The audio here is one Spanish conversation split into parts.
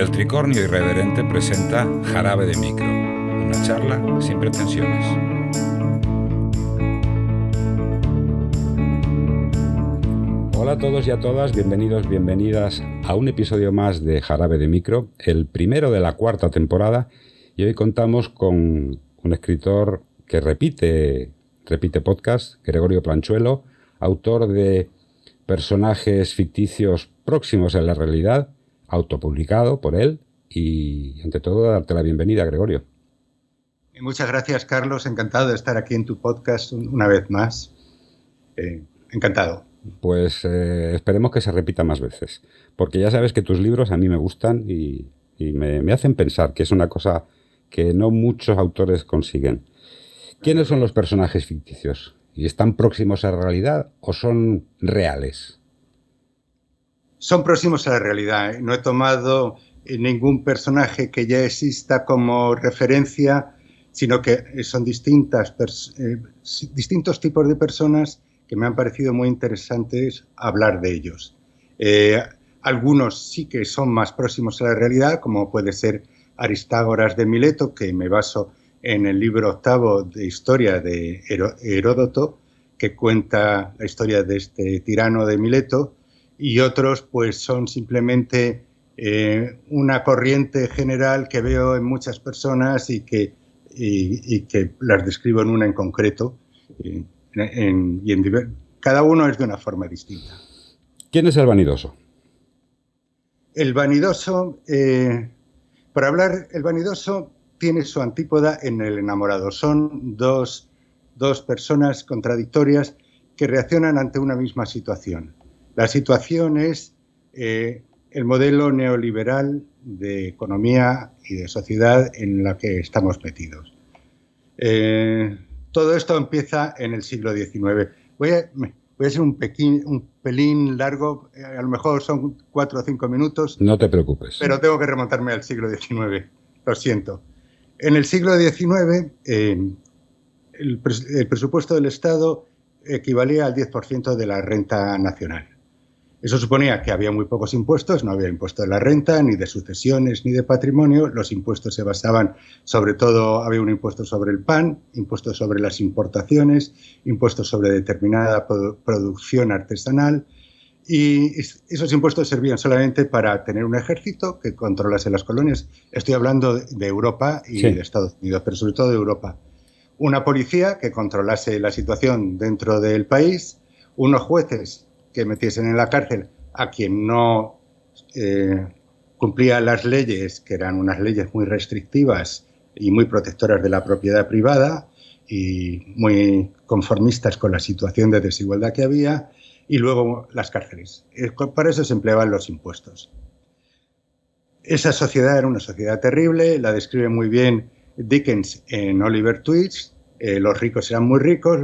El Tricornio Irreverente presenta Jarabe de Micro, una charla sin pretensiones. Hola a todos y a todas, bienvenidos, bienvenidas a un episodio más de Jarabe de Micro, el primero de la cuarta temporada, y hoy contamos con un escritor que repite podcast, Gregorio Planchuelo, autor de personajes ficticios próximos a la realidad, autopublicado por él, y ante todo darte la bienvenida, Gregorio. Muchas gracias, Carlos, encantado de estar aquí en tu podcast una vez más. Encantado. Pues esperemos que se repita más veces, porque ya sabes que tus libros a mí me gustan y me hacen pensar, que es una cosa que no muchos autores consiguen. ¿Quiénes son los personajes ficticios? ¿Y están próximos a la realidad o son reales? Son próximos a la realidad. No he tomado ningún personaje que ya exista como referencia, sino que son distintos tipos de personas que me han parecido muy interesantes hablar de ellos. Algunos sí que son más próximos a la realidad, como puede ser Aristágoras de Mileto, que me baso en el libro octavo de historia de Heródoto, que cuenta la historia de este tirano de Mileto, y otros pues son simplemente una corriente general que veo en muchas personas y que las describo en una en concreto. Cada uno es de una forma distinta. ¿Quién es el vanidoso? El vanidoso, el vanidoso tiene su antípoda en el enamorado. Son dos personas contradictorias que reaccionan ante una misma situación. La situación es el modelo neoliberal de economía y de sociedad en la que estamos metidos. Todo esto empieza en el siglo XIX. Voy a ser un pelín largo, a lo mejor son 4 o 5 minutos. No te preocupes. Pero tengo que remontarme al siglo XIX, lo siento. En el siglo XIX, el presupuesto del Estado equivalía al 10% de la renta nacional. Eso suponía que había muy pocos impuestos, no había impuesto de la renta, ni de sucesiones, ni de patrimonio. Los impuestos se basaban, sobre todo, había un impuesto sobre el pan, impuestos sobre las importaciones, impuestos sobre determinada producción artesanal, y esos impuestos servían solamente para tener un ejército que controlase las colonias. Estoy hablando de Europa y de Estados Unidos, pero sobre todo de Europa. Una policía que controlase la situación dentro del país, unos jueces que metiesen en la cárcel a quien no cumplía las leyes, que eran unas leyes muy restrictivas y muy protectoras de la propiedad privada y muy conformistas con la situación de desigualdad que había, y luego las cárceles. Para eso se empleaban los impuestos. Esa sociedad era una sociedad terrible, la describe muy bien Dickens en Oliver Twist. Los ricos eran muy ricos,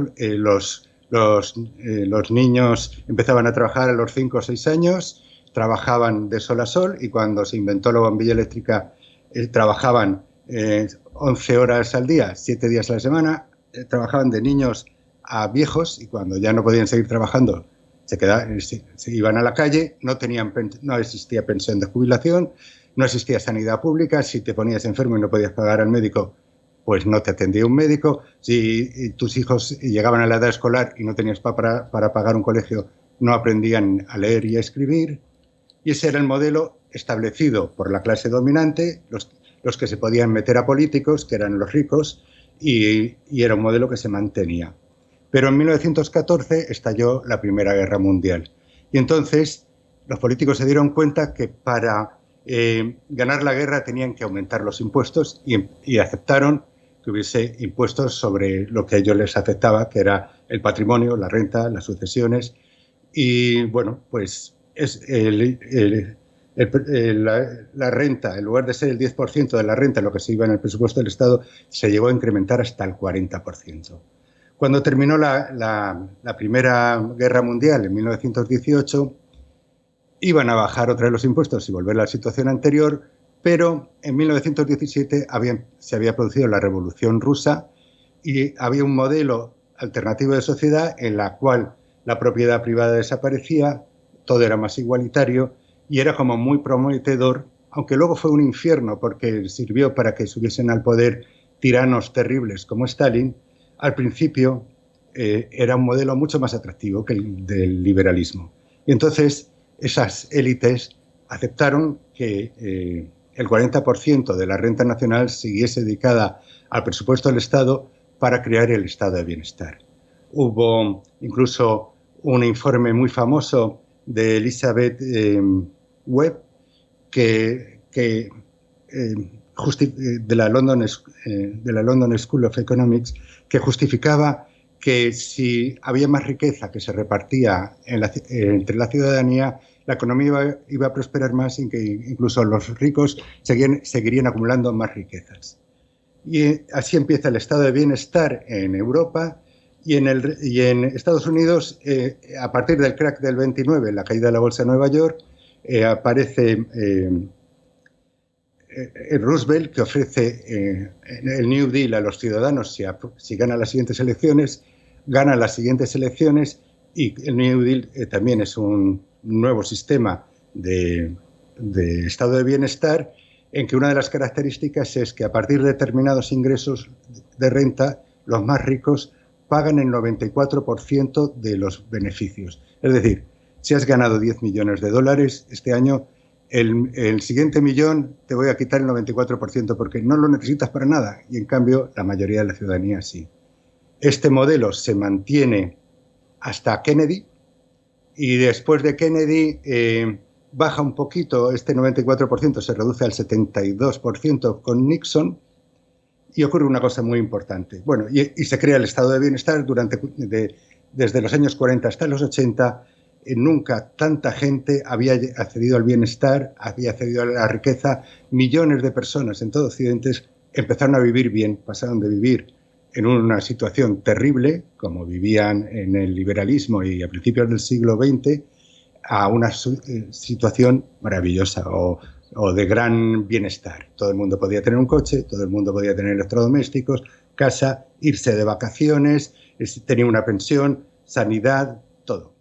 los niños empezaban a trabajar a los 5 o 6 años, trabajaban de sol a sol, y cuando se inventó la bombilla eléctrica trabajaban 11 horas al día, 7 días a la semana, trabajaban de niños a viejos, y cuando ya no podían seguir trabajando se iban a la calle. No existía pensión de jubilación, no existía sanidad pública. Si te ponías enfermo y no podías pagar al médico, pues no te atendía un médico. Si tus hijos llegaban a la edad escolar y no tenías para pagar un colegio, no aprendían a leer y a escribir. Y ese era el modelo establecido por la clase dominante, los que se podían meter a políticos, que eran los ricos, y era un modelo que se mantenía. Pero en 1914 estalló la Primera Guerra Mundial. Y entonces los políticos se dieron cuenta que para ganar la guerra tenían que aumentar los impuestos, y aceptaron que hubiese impuestos sobre lo que a ellos les afectaba, que era el patrimonio, la renta, las sucesiones. Y bueno, pues la renta, en lugar de ser el 10% de la renta, lo que se iba en el presupuesto del Estado, se llegó a incrementar hasta el 40%. Cuando terminó la Primera Guerra Mundial en 1918, iban a bajar otra vez los impuestos y volver a la situación anterior, pero en 1917 se había producido la Revolución Rusa y había un modelo alternativo de sociedad en la cual la propiedad privada desaparecía, todo era más igualitario y era como muy prometedor aunque luego fue un infierno porque sirvió para que subiesen al poder tiranos terribles como Stalin, al principio era un modelo mucho más atractivo que el del liberalismo. Y entonces esas élites aceptaron que el 40% de la renta nacional siguiese dedicada al presupuesto del Estado para crear el estado de bienestar. Hubo incluso un informe muy famoso de Elizabeth Webb de la London School of Economics, que justificaba que si había más riqueza que se repartía entre la ciudadanía, la economía iba a prosperar más y que incluso los ricos seguirían acumulando más riquezas. Y así empieza el estado de bienestar en Europa y en Estados Unidos, a partir del crack del 29, la caída de la bolsa de Nueva York, aparece Roosevelt, que ofrece el New Deal a los ciudadanos si gana las siguientes elecciones, y el New Deal también es un nuevo sistema de estado de bienestar en que una de las características es que a partir de determinados ingresos de renta, los más ricos pagan el 94% de los beneficios. Es decir, si has ganado 10 millones de dólares este año, el siguiente millón te voy a quitar el 94% porque no lo necesitas para nada, y en cambio la mayoría de la ciudadanía sí. Este modelo se mantiene hasta Kennedy, y después de Kennedy baja un poquito, este 94% se reduce al 72% con Nixon, y ocurre una cosa muy importante. Bueno, y se crea el estado de bienestar desde los años 40 hasta los 80. Nunca tanta gente había accedido al bienestar, había accedido a la riqueza. Millones de personas en todo Occidente empezaron a vivir bien, pasaron de vivir en una situación terrible, como vivían en el liberalismo y a principios del siglo XX, a una situación maravillosa o de gran bienestar. Todo el mundo podía tener un coche, todo el mundo podía tener electrodomésticos, casa, irse de vacaciones, tenía una pensión, sanidad, todo.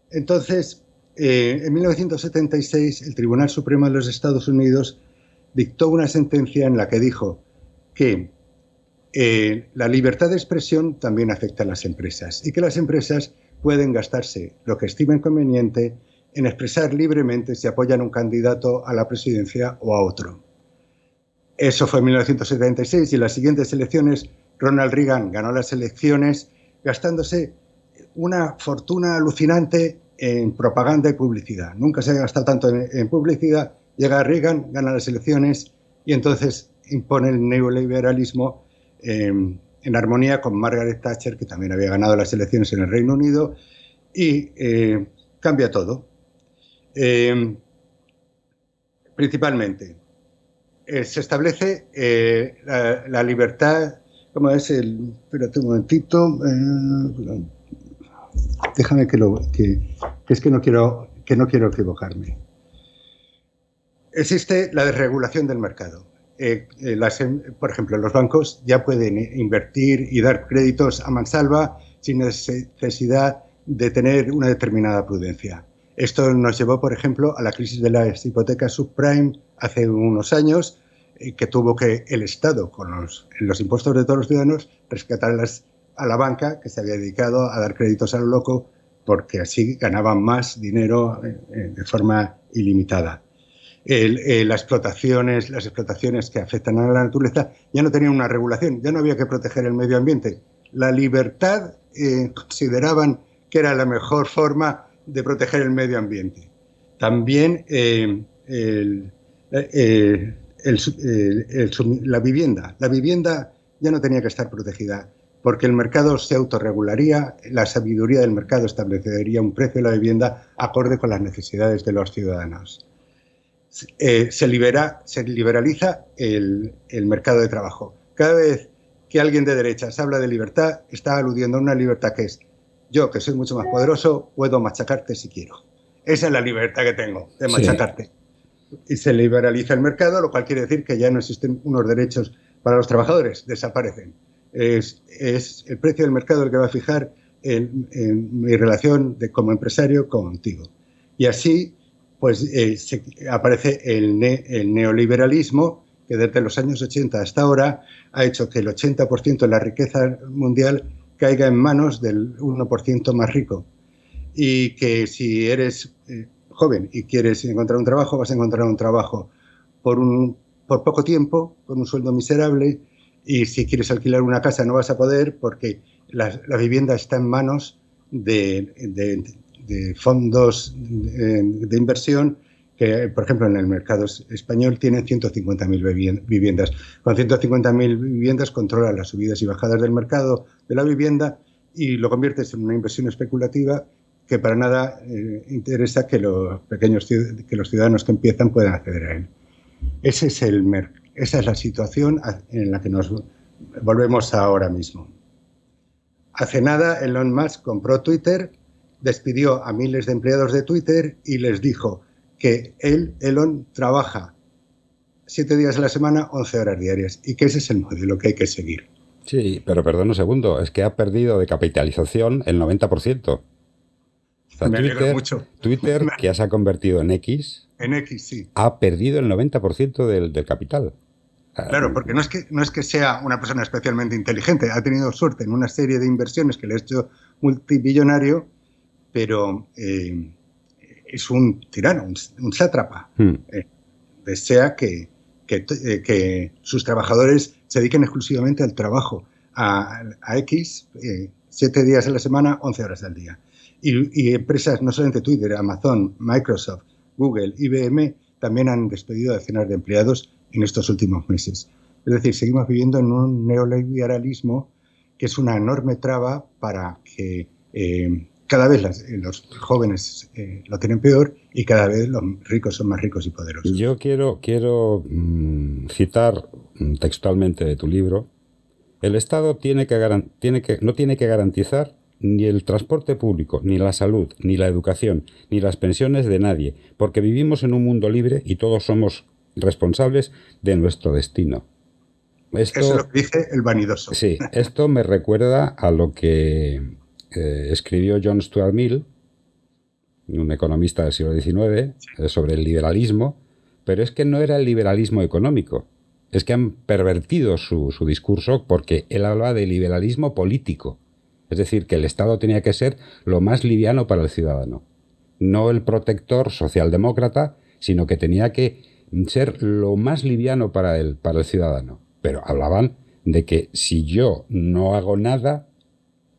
Entonces, en 1976, el Tribunal Supremo de los Estados Unidos dictó una sentencia en la que dijo que la libertad de expresión también afecta a las empresas y que las empresas pueden gastarse lo que estimen conveniente en expresar libremente si apoyan a un candidato a la presidencia o a otro. Eso fue en 1976 y en las siguientes elecciones Ronald Reagan ganó las elecciones gastándose una fortuna alucinante en propaganda y publicidad. Nunca se ha gastado tanto en publicidad. Llega Reagan, gana las elecciones y entonces impone el neoliberalismo en armonía con Margaret Thatcher, que también había ganado las elecciones en el Reino Unido, y cambia todo. Principalmente, se establece la libertad, ¿cómo es? Espérate un momentito. Déjame que es que no quiero equivocarme. Existe la desregulación del mercado. Por ejemplo, los bancos ya pueden invertir y dar créditos a mansalva sin necesidad de tener una determinada prudencia. Esto nos llevó, por ejemplo, a la crisis de las hipotecas subprime hace unos años, que tuvo que el Estado, con los impuestos de todos los ciudadanos, rescatar a la banca, que se había dedicado a dar créditos a lo loco, porque así ganaban más dinero de forma ilimitada. Las explotaciones que afectan a la naturaleza ya no tenían una regulación, ya no había que proteger el medio ambiente. La libertad consideraban que era la mejor forma de proteger el medio ambiente. También la vivienda ya no tenía que estar protegida, porque el mercado se autorregularía, la sabiduría del mercado establecería un precio de la vivienda acorde con las necesidades de los ciudadanos. Se liberaliza el mercado de trabajo. Cada vez que alguien de derechas habla de libertad, está aludiendo a una libertad que es: yo, que soy mucho más poderoso, puedo machacarte si quiero. Esa es la libertad que tengo, de machacarte. Sí. Y se liberaliza el mercado, lo cual quiere decir que ya no existen unos derechos para los trabajadores, desaparecen. Es el precio del mercado el que va a fijar en mi relación como empresario contigo. Y así, pues aparece el neoliberalismo, que desde los años 80 hasta ahora ha hecho que el 80% de la riqueza mundial caiga en manos del 1% más rico. Y que si eres joven y quieres encontrar un trabajo, vas a encontrar un trabajo por poco tiempo, con un sueldo miserable, y si quieres alquilar una casa no vas a poder porque la vivienda está en manos de fondos de inversión que, por ejemplo, en el mercado español tienen 150.000 viviendas. Con 150.000 viviendas controlan las subidas y bajadas del mercado de la vivienda y lo conviertes en una inversión especulativa que para nada interesa que los ciudadanos que empiezan puedan acceder a él. Esa es la situación en la que nos volvemos ahora mismo. Hace nada, Elon Musk compró Twitter, despidió a miles de empleados de Twitter y les dijo que Elon, trabaja 7 días a la semana, 11 horas diarias, y que ese es el modelo que hay que seguir. Sí, pero perdón un segundo, es que ha perdido de capitalización el 90%. O sea, Me alegro mucho. Twitter, que se ha convertido en X, sí. Ha perdido el 90% del capital. Claro, porque no es que sea una persona especialmente inteligente, ha tenido suerte en una serie de inversiones que le ha hecho multimillonario, pero es un tirano, un sátrapa. Desea que sus trabajadores se dediquen exclusivamente al trabajo, a X, 7 días a la semana, 11 horas al día. Y empresas, no solamente Twitter, Amazon, Microsoft, Google, IBM, también han despedido a decenas de empleados en estos últimos meses. Es decir, seguimos viviendo en un neoliberalismo que es una enorme traba para que cada vez los jóvenes lo tienen peor y cada vez los ricos son más ricos y poderosos. Yo quiero citar textualmente de tu libro: el Estado no tiene que garantizar ni el transporte público, ni la salud, ni la educación, ni las pensiones de nadie, porque vivimos en un mundo libre y todos somos responsables de nuestro destino. Eso es lo que dice el vanidoso. Sí, esto me recuerda a lo que escribió John Stuart Mill, un economista del siglo XIX, sobre el liberalismo, pero es que no era el liberalismo económico. Es que han pervertido su discurso, porque él hablaba de liberalismo político. Es decir, que el Estado tenía que ser lo más liviano para el ciudadano. No el protector socialdemócrata, sino que tenía que ser lo más liviano para el ciudadano. Pero hablaban de que si yo no hago nada,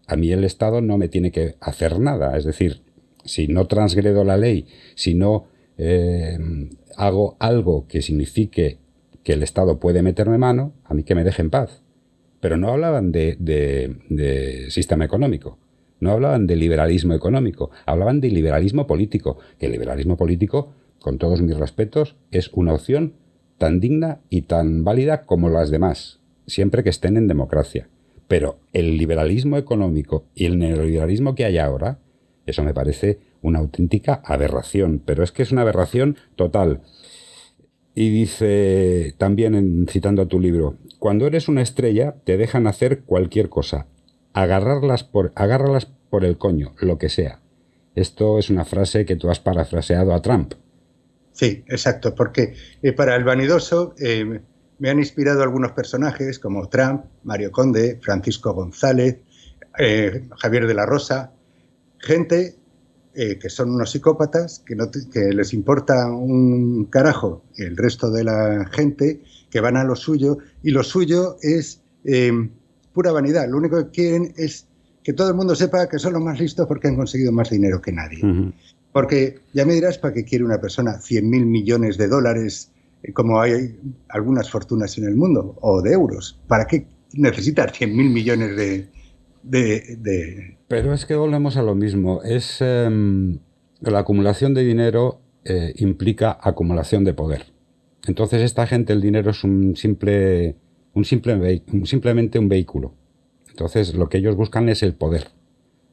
a mí el Estado no me tiene que hacer nada. Es decir, si no transgredo la ley, si no hago algo que signifique que el Estado puede meterme mano, a mí que me deje en paz. Pero no hablaban de sistema económico, no hablaban de liberalismo económico, hablaban de liberalismo político, que el liberalismo político, con todos mis respetos, es una opción tan digna y tan válida como las demás, siempre que estén en democracia. Pero el liberalismo económico y el neoliberalismo que hay ahora, eso me parece una auténtica aberración, pero es que es una aberración total. Y dice, también citando tu libro: cuando eres una estrella te dejan hacer cualquier cosa, agárralas por el coño, lo que sea. Esto es una frase que tú has parafraseado a Trump. Sí, exacto, porque para el vanidoso me han inspirado algunos personajes como Trump, Mario Conde, Francisco González, Javier de la Rosa, gente que son unos psicópatas, que les importa un carajo el resto de la gente, que van a lo suyo, y lo suyo es pura vanidad. Lo único que quieren es que todo el mundo sepa que son los más listos porque han conseguido más dinero que nadie. Uh-huh. Porque ya me dirás para qué quiere una persona 100.000 millones de dólares, como hay algunas fortunas en el mundo, o de euros. ¿Para qué necesitas 100.000 millones de...? Pero es que volvemos a lo mismo. La acumulación de dinero implica acumulación de poder. Entonces esta gente, el dinero es simplemente un vehículo. Entonces lo que ellos buscan es el poder.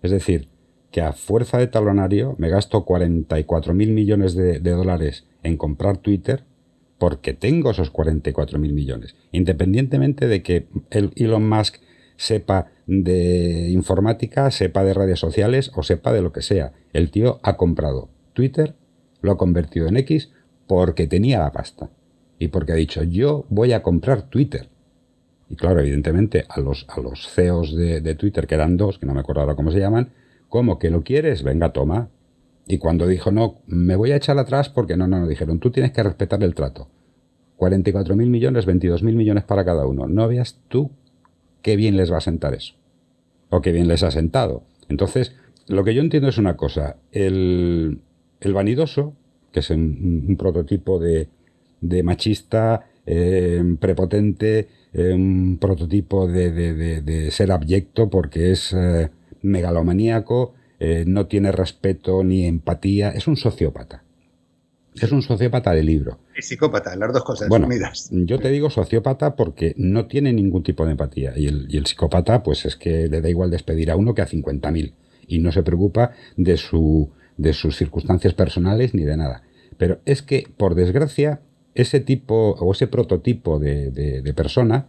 Es decir, que a fuerza de talonario me gasto 44.000 millones de dólares en comprar Twitter porque tengo esos 44.000 millones. Independientemente de que Elon Musk sepa de informática, sepa de redes sociales o sepa de lo que sea. El tío ha comprado Twitter lo ha convertido en X porque tenía la pasta. Y porque ha dicho, yo voy a comprar Twitter. Y claro, evidentemente, a los CEOs de Twitter, que eran dos, que no me acuerdo ahora cómo se llaman, ¿cómo que lo quieres? Venga, toma. Y cuando dijo, no, me voy a echar atrás porque no, dijeron, tú tienes que respetar el trato. 44.000 millones, 22.000 millones para cada uno. No veas tú qué bien les va a sentar eso. O qué bien les ha sentado. Entonces, lo que yo entiendo es una cosa. El vanidoso, que es un prototipo de machista, prepotente, un prototipo de ser abyecto porque es megalomaníaco, no tiene respeto ni empatía, es un sociópata. Es un sociópata de libro. Y psicópata, las dos cosas Bueno, unidas. yo te digo sociópata porque no tiene ningún tipo de empatía. Y el psicópata, pues es que le da igual despedir a uno que a 50.000. Y no se preocupa de sus circunstancias personales ni de nada. Pero es que, por desgracia, ese tipo o ese prototipo de persona,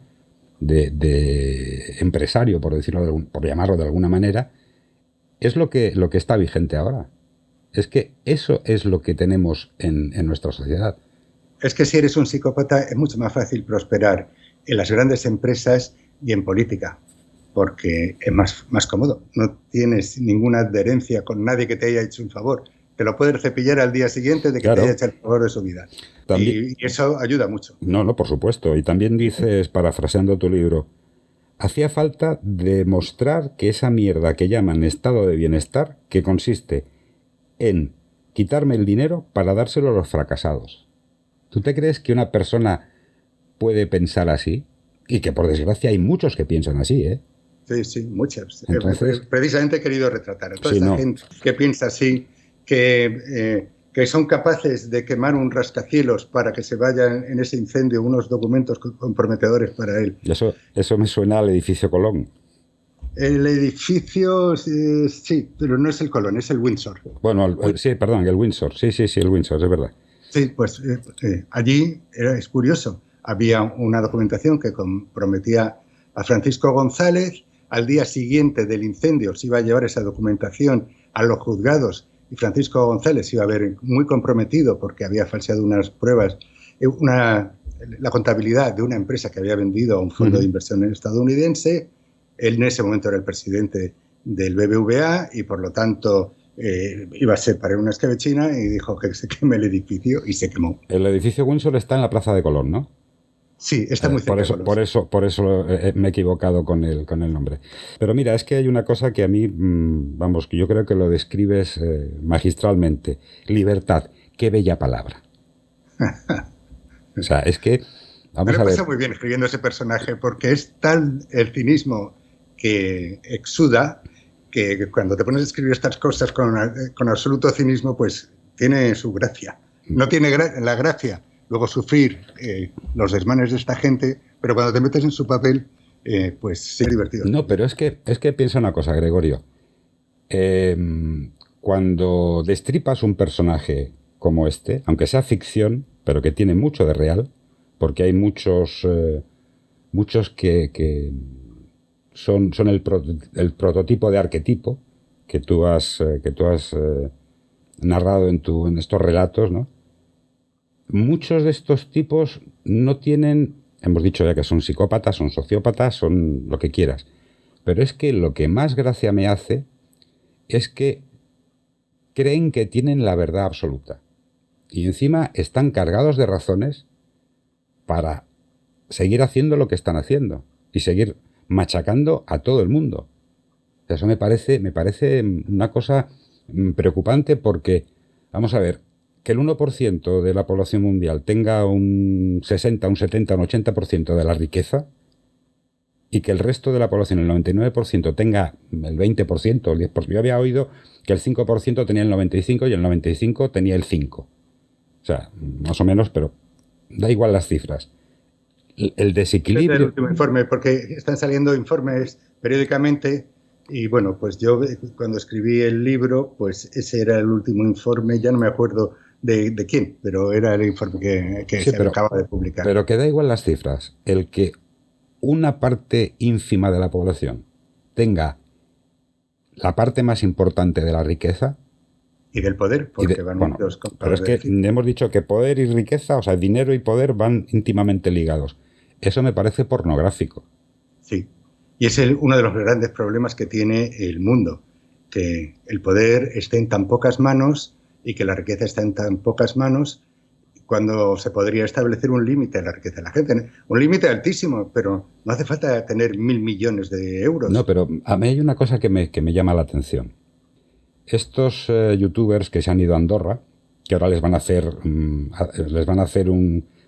de empresario, por decirlo, por llamarlo de alguna manera, es lo que está vigente ahora. Es que eso es lo que tenemos en nuestra sociedad. Es que si eres un psicópata es mucho más fácil prosperar en las grandes empresas y en política, porque es más cómodo. No tienes ninguna adherencia con nadie que te haya hecho un favor. Te lo puedes cepillar al día siguiente de que te haya hecho el favor de su vida. También, y eso ayuda mucho. No, por supuesto. Y también dices, parafraseando tu libro, hacía falta demostrar que esa mierda que llaman estado de bienestar, que consiste en quitarme el dinero para dárselo a los fracasados. ¿Tú te crees que una persona puede pensar así? Y que por desgracia hay muchos que piensan así, ¿eh? Sí, muchas. Entonces, precisamente he querido retratar a toda sí, esta gente que piensa así, que son capaces de quemar un rascacielos para que se vayan en ese incendio unos documentos comprometedores para él. Eso me suena al edificio Colón. El edificio, sí, pero no es el Colón, es el Windsor. Bueno, sí, perdón, el Windsor. Sí, el Windsor, es verdad. Sí, pues allí es curioso. Había una documentación que comprometía a Francisco González. Al día siguiente del incendio se iba a llevar esa documentación a los juzgados y Francisco González se iba a ver muy comprometido porque había falseado unas pruebas, la contabilidad de una empresa que había vendido a un fondo de inversión estadounidense. Él en ese momento era el presidente del BBVA y por lo tanto iba a ser para una escabechina y dijo que se queme el edificio y se quemó. El edificio Windsor está en la Plaza de Colón, ¿no? Sí, está muy cerca. Por eso me he equivocado con el nombre. Pero mira, es que hay una cosa que a mí, vamos, que yo creo que lo describes magistralmente. Libertad, qué bella palabra. O sea, es que, vamos a ver. Me pasa muy bien escribiendo ese personaje porque es tal el cinismo que exuda que cuando te pones a escribir estas cosas con absoluto cinismo, pues tiene su gracia. No tiene la gracia luego sufrir los desmanes de esta gente, pero cuando te metes en su papel, pues es divertido. No, pero es que piensa una cosa, Gregorio. Cuando destripas un personaje como este, aunque sea ficción, pero que tiene mucho de real, porque hay muchos que son el prototipo de arquetipo que tú has narrado en estos relatos, ¿no? Muchos de estos tipos no tienen, hemos dicho ya que son psicópatas, son sociópatas, son lo que quieras, pero es que lo que más gracia me hace es que creen que tienen la verdad absoluta y encima están cargados de razones para seguir haciendo lo que están haciendo y seguir machacando a todo el mundo. Eso me parece una cosa preocupante porque, vamos a ver, que el 1% de la población mundial tenga un 60, un 70, un 80% de la riqueza y que el resto de la población, el 99%, tenga el 20%, el 10%. Yo había oído que el 5% tenía el 95% y el 95% tenía el 5%. O sea, más o menos, pero da igual las cifras. El desequilibrio... Es el último informe, porque están saliendo informes periódicamente y bueno, pues yo cuando escribí el libro, pues ese era el último informe, ya no me acuerdo de quién, pero era el informe que se acaba de publicar. Pero que da igual las cifras. El que una parte ínfima de la población tenga la parte más importante de la riqueza Y del poder, porque van bueno, unidos con pero es que hemos dicho que poder y riqueza, o sea, dinero y poder van íntimamente ligados. Eso me parece pornográfico. Sí, y es uno de los grandes problemas que tiene el mundo, que el poder esté en tan pocas manos y que la riqueza está en tan pocas manos, cuando se podría establecer un límite a la riqueza de la gente. Un límite altísimo, pero no hace falta tener 1.000 millones de No, euros. pero a mí hay una cosa que me llama la atención. Estos youtubers que se han ido a Andorra, que ahora les van a hacer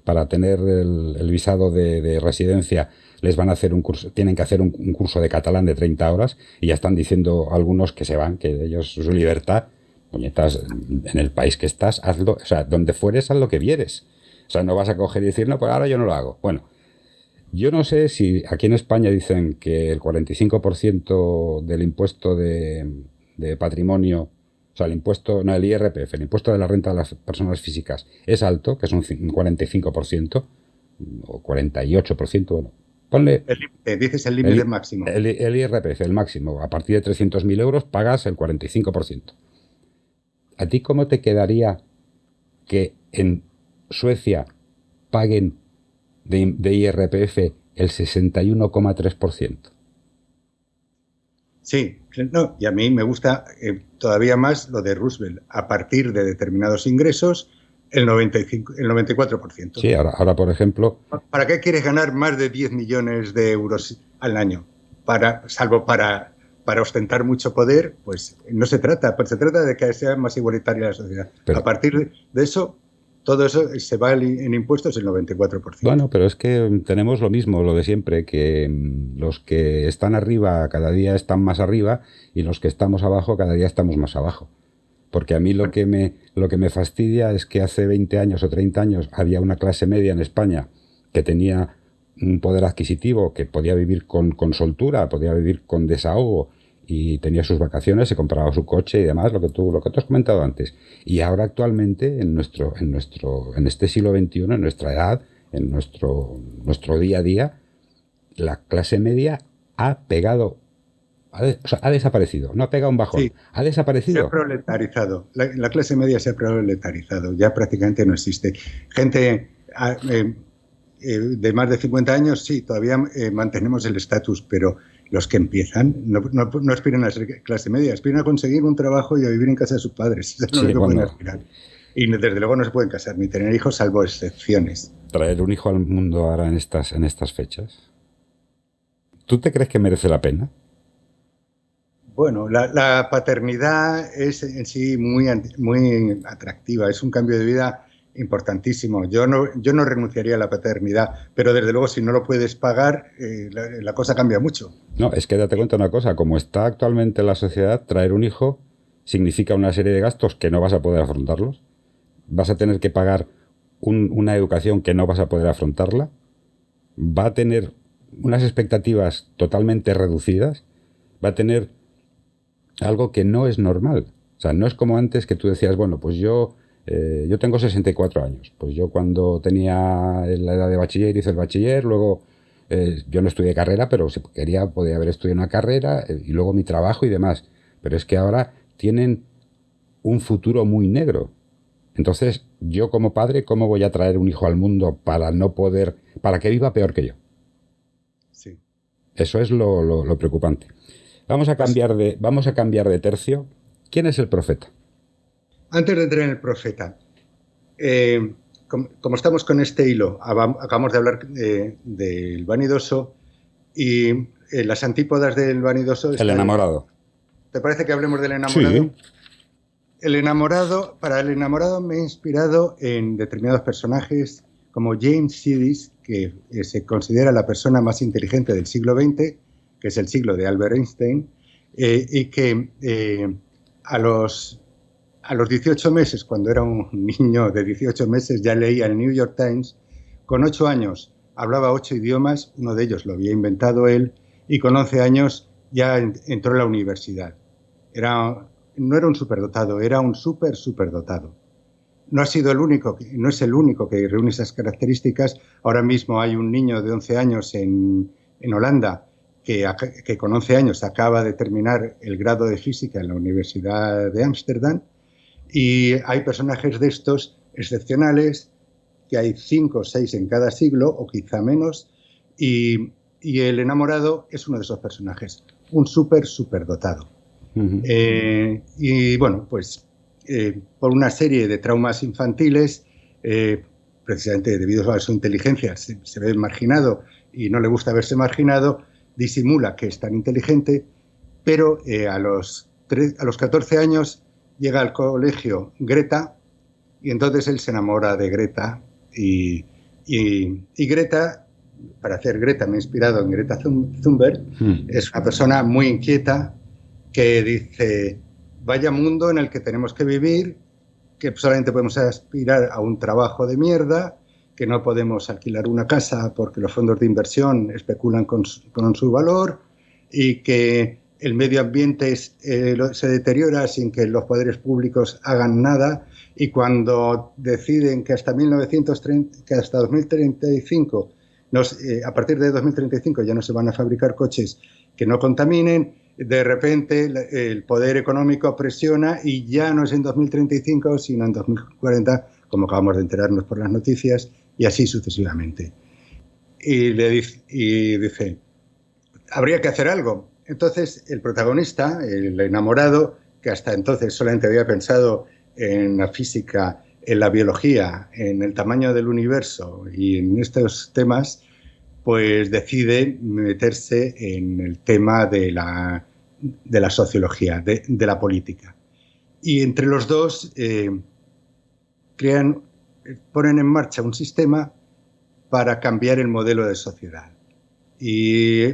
para tener el visado de residencia, les van a hacer un curso, tienen que hacer un curso de catalán de 30 horas y ya están diciendo algunos que se van, que ellos, su libertad, puñetas, en el país que estás, hazlo, o sea, donde fueres, haz lo que vieres. O sea, no vas a coger y decir, no, pues ahora yo no lo hago. Bueno, yo no sé si aquí en España dicen que el 45% del impuesto de patrimonio, o sea, el impuesto, no, el IRPF, el impuesto de la renta de las personas físicas es alto, que es un 45% o 48%, bueno, ponle Dices el límite máximo. el IRPF, el máximo, a partir de 300.000 euros pagas el 45%. ¿A ti cómo te quedaría que en Suecia paguen de IRPF el 61,3%? Sí, no, y a mí me gusta todavía más lo de Roosevelt. A partir de determinados ingresos, el 94%. Sí, ahora por ejemplo... ¿Para qué quieres ganar más de 10 millones de euros al año? Salvo para ostentar mucho poder, pues no se trata. Pues se trata de que sea más igualitaria la sociedad. Pero, a partir de eso, todo eso se va en impuestos el 94%. Bueno, pero es que tenemos lo mismo, lo de siempre, que los que están arriba cada día están más arriba y los que estamos abajo cada día estamos más abajo. Porque a mí lo que me fastidia es que hace 20 años o 30 años había una clase media en España que tenía un poder adquisitivo, que podía vivir con soltura, podía vivir con desahogo y tenía sus vacaciones, se compraba su coche y demás, lo que tú has comentado antes. Y ahora actualmente, en este siglo XXI, en nuestra edad, en nuestro día a día, la clase media ha pegado, ha desaparecido, no ha pegado un bajón, Sí, ha desaparecido. se ha proletarizado. La clase media se ha proletarizado, ya prácticamente no existe. Gente de más de 50 años, sí, todavía mantenemos el estatus, pero los que empiezan no aspiran a ser clase media, aspiran a conseguir un trabajo y a vivir en casa de sus padres. Eso es lo único que pueden aspirar. Y desde luego no se pueden casar ni tener hijos, salvo excepciones. Traer un hijo al mundo ahora en estas fechas, ¿tú te crees que merece la pena? Bueno, la paternidad es en sí muy atractiva, es un cambio de vida importantísimo. Yo no renunciaría a la paternidad, pero desde luego si no lo puedes pagar, la cosa cambia mucho. No, es que date cuenta una cosa, como está actualmente la sociedad, traer un hijo significa una serie de gastos que no vas a poder afrontarlos. Vas a tener que pagar una educación que no vas a poder afrontarla. Va a tener unas expectativas totalmente reducidas. Va a tener algo que no es normal. O sea, no es como antes que tú decías, bueno, pues yo tengo 64 años. Pues yo cuando tenía la edad de bachiller hice el bachiller, luego yo no estudié carrera, pero si quería podía haber estudiado una carrera y luego mi trabajo y demás. Pero es que ahora tienen un futuro muy negro. Entonces, yo como padre, ¿cómo voy a traer un hijo al mundo para que viva peor que yo? Sí. Eso es lo preocupante. Vamos a cambiar de tercio. ¿Quién es el profeta? Antes de entrar en el profeta, como estamos con este hilo, acabamos de hablar del vanidoso y las antípodas del vanidoso. El enamorado. ¿Te parece que hablemos del enamorado? Sí. Para el enamorado me he inspirado en determinados personajes como James Sidis, que se considera la persona más inteligente del siglo XX, que es el siglo de Albert Einstein, y que a los 18 meses, cuando era un niño de 18 meses, ya leía el New York Times. Con 8 años hablaba 8 idiomas, uno de ellos lo había inventado él, y con 11 años ya entró a la universidad. No era un superdotado, era un superdotado. No es el único que reúne esas características. Ahora mismo hay un niño de 11 años en Holanda que con 11 años acaba de terminar el grado de física en la Universidad de Ámsterdam Y hay personajes de estos excepcionales, que hay 5 o 6 en cada siglo, o quizá menos, y el enamorado es uno de esos personajes, un súper dotado. Y bueno, pues por una serie de traumas infantiles, precisamente debido a su inteligencia, se ve marginado y no le gusta verse marginado, disimula que es tan inteligente, pero a los 14 años llega al colegio Greta y entonces él se enamora de Greta y Greta, para hacer Greta me he inspirado en Greta Thunberg, es una persona muy inquieta que dice, vaya mundo en el que tenemos que vivir, que solamente podemos aspirar a un trabajo de mierda, que no podemos alquilar una casa porque los fondos de inversión especulan con su valor y que el medio ambiente se deteriora sin que los poderes públicos hagan nada, y cuando deciden que hasta 2035, a partir de 2035 ya no se van a fabricar coches que no contaminen, de repente el poder económico presiona y ya no es en 2035 sino en 2040, como acabamos de enterarnos por las noticias, y así sucesivamente. Y dice, habría que hacer algo. Entonces el protagonista, el enamorado, que hasta entonces solamente había pensado en la física, en la biología, en el tamaño del universo y en estos temas, pues decide meterse en el tema de la sociología, de la política. Y entre los dos ponen en marcha un sistema para cambiar el modelo de sociedad. Y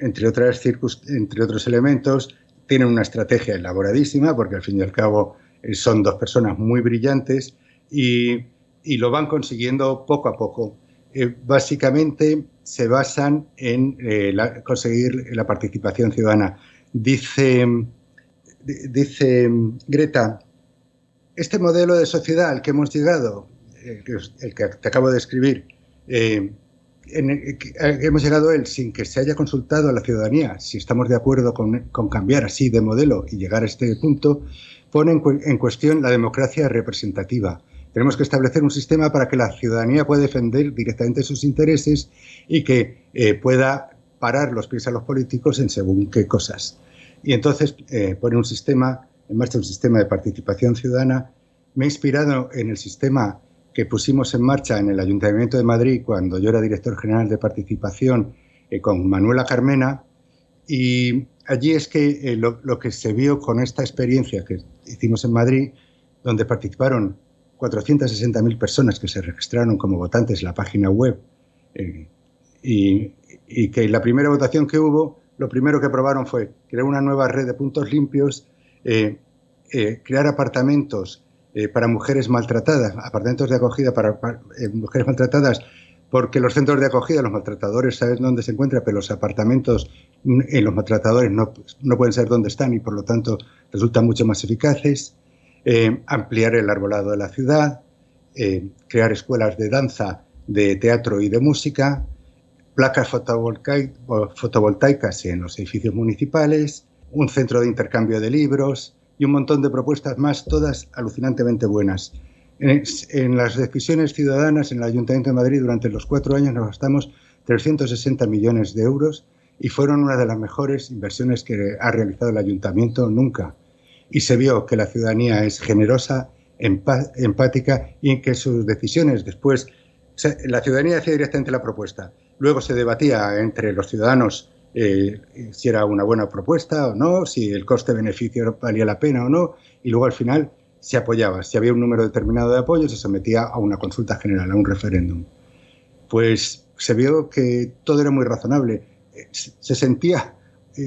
entre otros elementos, tienen una estrategia elaboradísima, porque al fin y al cabo son dos personas muy brillantes y lo van consiguiendo poco a poco. Básicamente se basan en conseguir la participación ciudadana. Dice Greta, este modelo de sociedad al que hemos llegado, el que te acabo de describir, hemos llegado a él sin que se haya consultado a la ciudadanía si estamos de acuerdo con cambiar así de modelo y llegar a este punto, pone en cuestión la democracia representativa. Tenemos que establecer un sistema para que la ciudadanía pueda defender directamente sus intereses y que pueda parar los pies a los políticos en según qué cosas. Y entonces pone en marcha un sistema de participación ciudadana. Me he inspirado en el sistema que pusimos en marcha en el Ayuntamiento de Madrid cuando yo era director general de participación con Manuela Carmena, y allí es que lo que se vio con esta experiencia que hicimos en Madrid, donde participaron 460.000 personas que se registraron como votantes en la página web, y que en la primera votación que hubo, lo primero que aprobaron fue crear una nueva red de puntos limpios, crear apartamentos para mujeres maltratadas, apartamentos de acogida para mujeres maltratadas, porque los centros de acogida, los maltratadores saben dónde se encuentran, pero los apartamentos en los maltratadores no pueden saber dónde están y por lo tanto resultan mucho más eficaces. Ampliar el arbolado de la ciudad, crear escuelas de danza, de teatro y de música, placas fotovoltaicas en los edificios municipales, un centro de intercambio de libros y un montón de propuestas más, todas alucinantemente buenas. En las decisiones ciudadanas en el Ayuntamiento de Madrid durante los 4 años nos gastamos 360 millones de euros y fueron una de las mejores inversiones que ha realizado el Ayuntamiento nunca. Y se vio que la ciudadanía es generosa, empática y que sus decisiones después, la ciudadanía hacía directamente la propuesta. Luego se debatía entre los ciudadanos si era una buena propuesta o no, si el coste-beneficio valía la pena o no, y luego al final se apoyaba. Si había un número determinado de apoyos, se sometía a una consulta general, a un referéndum. Pues se vio que todo era muy razonable.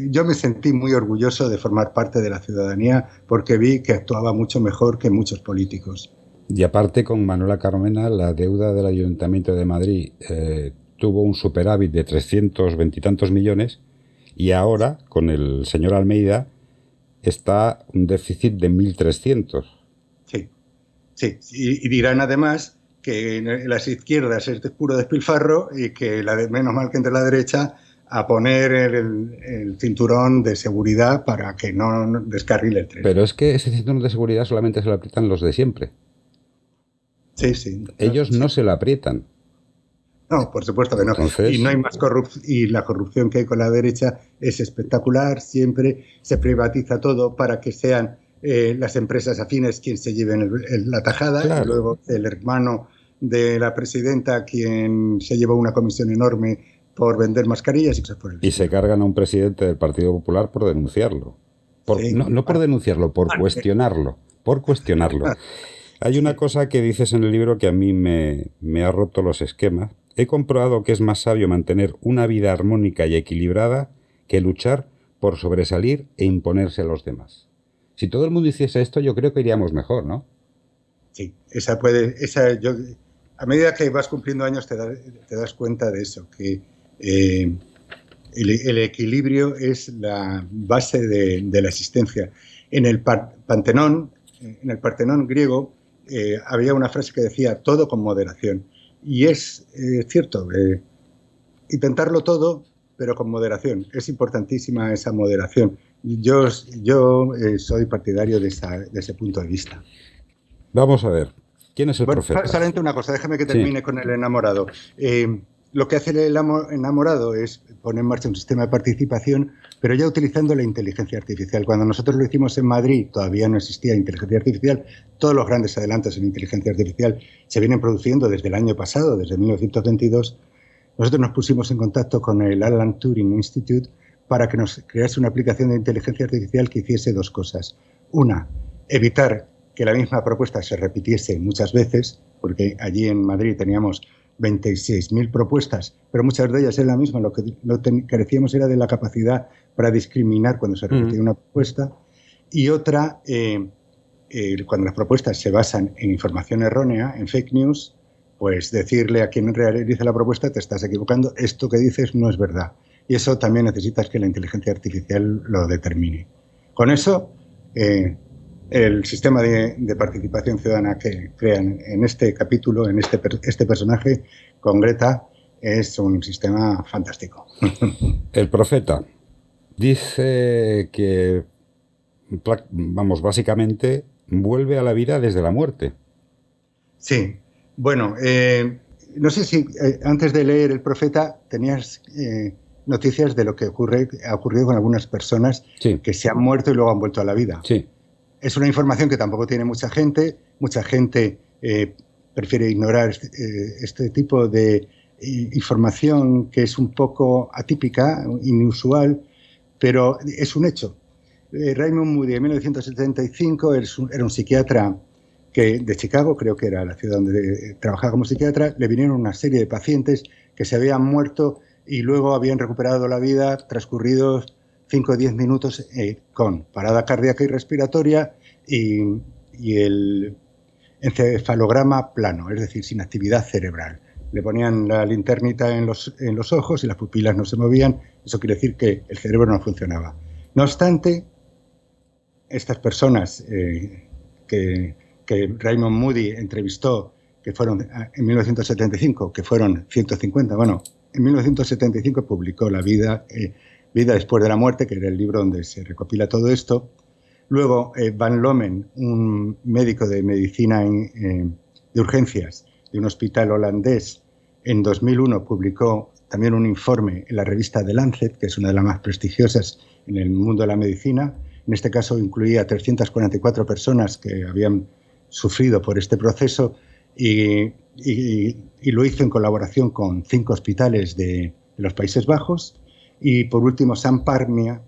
Yo me sentí muy orgulloso de formar parte de la ciudadanía porque vi que actuaba mucho mejor que muchos políticos. Y aparte, con Manuela Carmena, la deuda del Ayuntamiento de Madrid tuvo un superávit de 320 y tantos millones, y ahora, con el señor Almeida, está un déficit de 1.300. Sí. Y dirán además que en las izquierdas es de puro despilfarro y que menos mal que entre la derecha a poner el cinturón de seguridad para que no descarrile el tren. Pero es que ese cinturón de seguridad solamente se lo aprietan los de siempre. Sí, sí. Ellos no se lo aprietan. No, por supuesto que no. Entonces, y no hay más corrupción. Y la corrupción que hay con la derecha es espectacular. Siempre se privatiza todo para que sean las empresas afines quien se lleven la tajada. claro. Y luego el hermano de la presidenta quien se llevó una comisión enorme por vender mascarillas y cosas por el estilo. Y se cargan a un presidente del Partido Popular por denunciarlo. Sí. No por denunciarlo, por cuestionarlo. Por cuestionarlo. Hay una cosa que dices en el libro que a mí me ha roto los esquemas. He comprobado que es más sabio mantener una vida armónica y equilibrada que luchar por sobresalir e imponerse a los demás. Si todo el mundo hiciese esto, yo creo que iríamos mejor, ¿no? Sí, a medida que vas cumpliendo años te das cuenta de eso, que el equilibrio es la base de la existencia. En el Partenón griego había una frase que decía todo con moderación. Y es cierto, intentarlo todo, pero con moderación. Es importantísima esa moderación. Yo soy partidario de ese punto de vista. Vamos a ver. ¿Quién es el profeta? Solamente una cosa, déjame que termine con el enamorado. Lo que hace el enamorado es poner en marcha un sistema de participación, pero ya utilizando la inteligencia artificial. Cuando nosotros lo hicimos en Madrid, todavía no existía inteligencia artificial. Todos los grandes adelantos en inteligencia artificial se vienen produciendo desde el año pasado, desde 1922. Nosotros nos pusimos en contacto con el Alan Turing Institute para que nos crease una aplicación de inteligencia artificial que hiciese dos cosas. Una, evitar que la misma propuesta se repitiese muchas veces, porque allí en Madrid teníamos 26.000 propuestas, pero muchas de ellas eran la misma. Lo que carecíamos era de la capacidad para discriminar cuando se repetía una propuesta. Y otra, cuando las propuestas se basan en información errónea, en fake news, pues decirle a quien realiza la propuesta: te estás equivocando, esto que dices no es verdad. Y eso también necesitas que la inteligencia artificial lo determine. Con eso, el sistema de participación ciudadana que crean en este capítulo, en este personaje, con Greta, es un sistema fantástico. El profeta dice que, vamos, básicamente vuelve a la vida desde la muerte. Sí. Bueno, no sé si antes de leer El profeta tenías noticias de lo que ha ocurrido con algunas personas que se han muerto y luego han vuelto a la vida. Sí. Es una información que tampoco tiene mucha gente. Mucha gente prefiere ignorar este tipo de información que es un poco atípica, inusual, pero es un hecho. Raymond Moody, en 1975, era un psiquiatra de Chicago, creo que era la ciudad donde trabajaba como psiquiatra. Le vinieron una serie de pacientes que se habían muerto y luego habían recuperado la vida transcurridos 5 o 10 minutos con parada cardíaca y respiratoria y el encefalograma plano, es decir, sin actividad cerebral. Le ponían la linternita en los ojos y las pupilas no se movían. Eso quiere decir que el cerebro no funcionaba. No obstante, estas personas que Raymond Moody entrevistó, que fueron en 1975, que fueron 150, bueno, en 1975 publicó La vida después de la muerte, que era el libro donde se recopila todo esto. Luego, Van Lommel, un médico de medicina de urgencias de un hospital holandés, en 2001 publicó también un informe en la revista The Lancet, que es una de las más prestigiosas en el mundo de la medicina. En este caso incluía 344 personas que habían sufrido por este proceso y lo hizo en colaboración con 5 hospitales de los Países Bajos. Y por último, Sam Parnia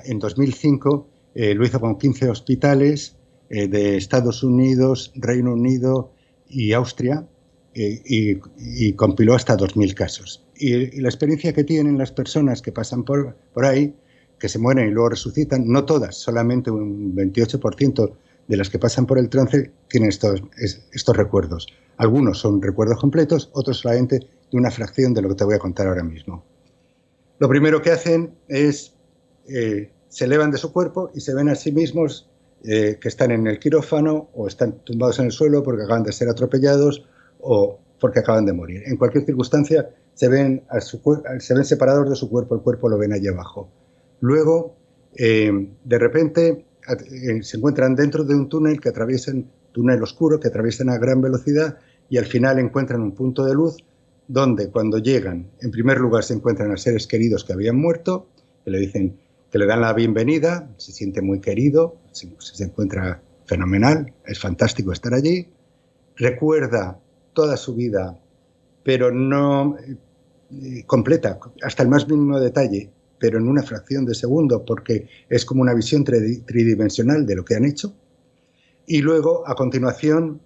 en 2005 lo hizo con 15 hospitales de Estados Unidos, Reino Unido y Austria y compiló hasta 2.000 casos. Y la experiencia que tienen las personas que pasan por ahí, que se mueren y luego resucitan, no todas, solamente un 28% de las que pasan por el trance tienen estos recuerdos. Algunos son recuerdos completos, otros solamente de una fracción de lo que te voy a contar ahora mismo. Lo primero que hacen es se elevan de su cuerpo y se ven a sí mismos que están en el quirófano o están tumbados en el suelo porque acaban de ser atropellados o porque acaban de morir. En cualquier circunstancia se ven separados de su cuerpo, el cuerpo lo ven allí abajo. Luego, de repente, se encuentran dentro de un túnel túnel oscuro, que atraviesan a gran velocidad y al final encuentran un punto de luz donde cuando llegan, en primer lugar se encuentran a seres queridos que habían muerto, que le dicen, que le dan la bienvenida, se siente muy querido, se encuentra fenomenal, es fantástico estar allí, recuerda toda su vida, pero no completa, hasta el más mínimo detalle, pero en una fracción de segundo, porque es como una visión tridimensional de lo que han hecho. Y luego, a continuación,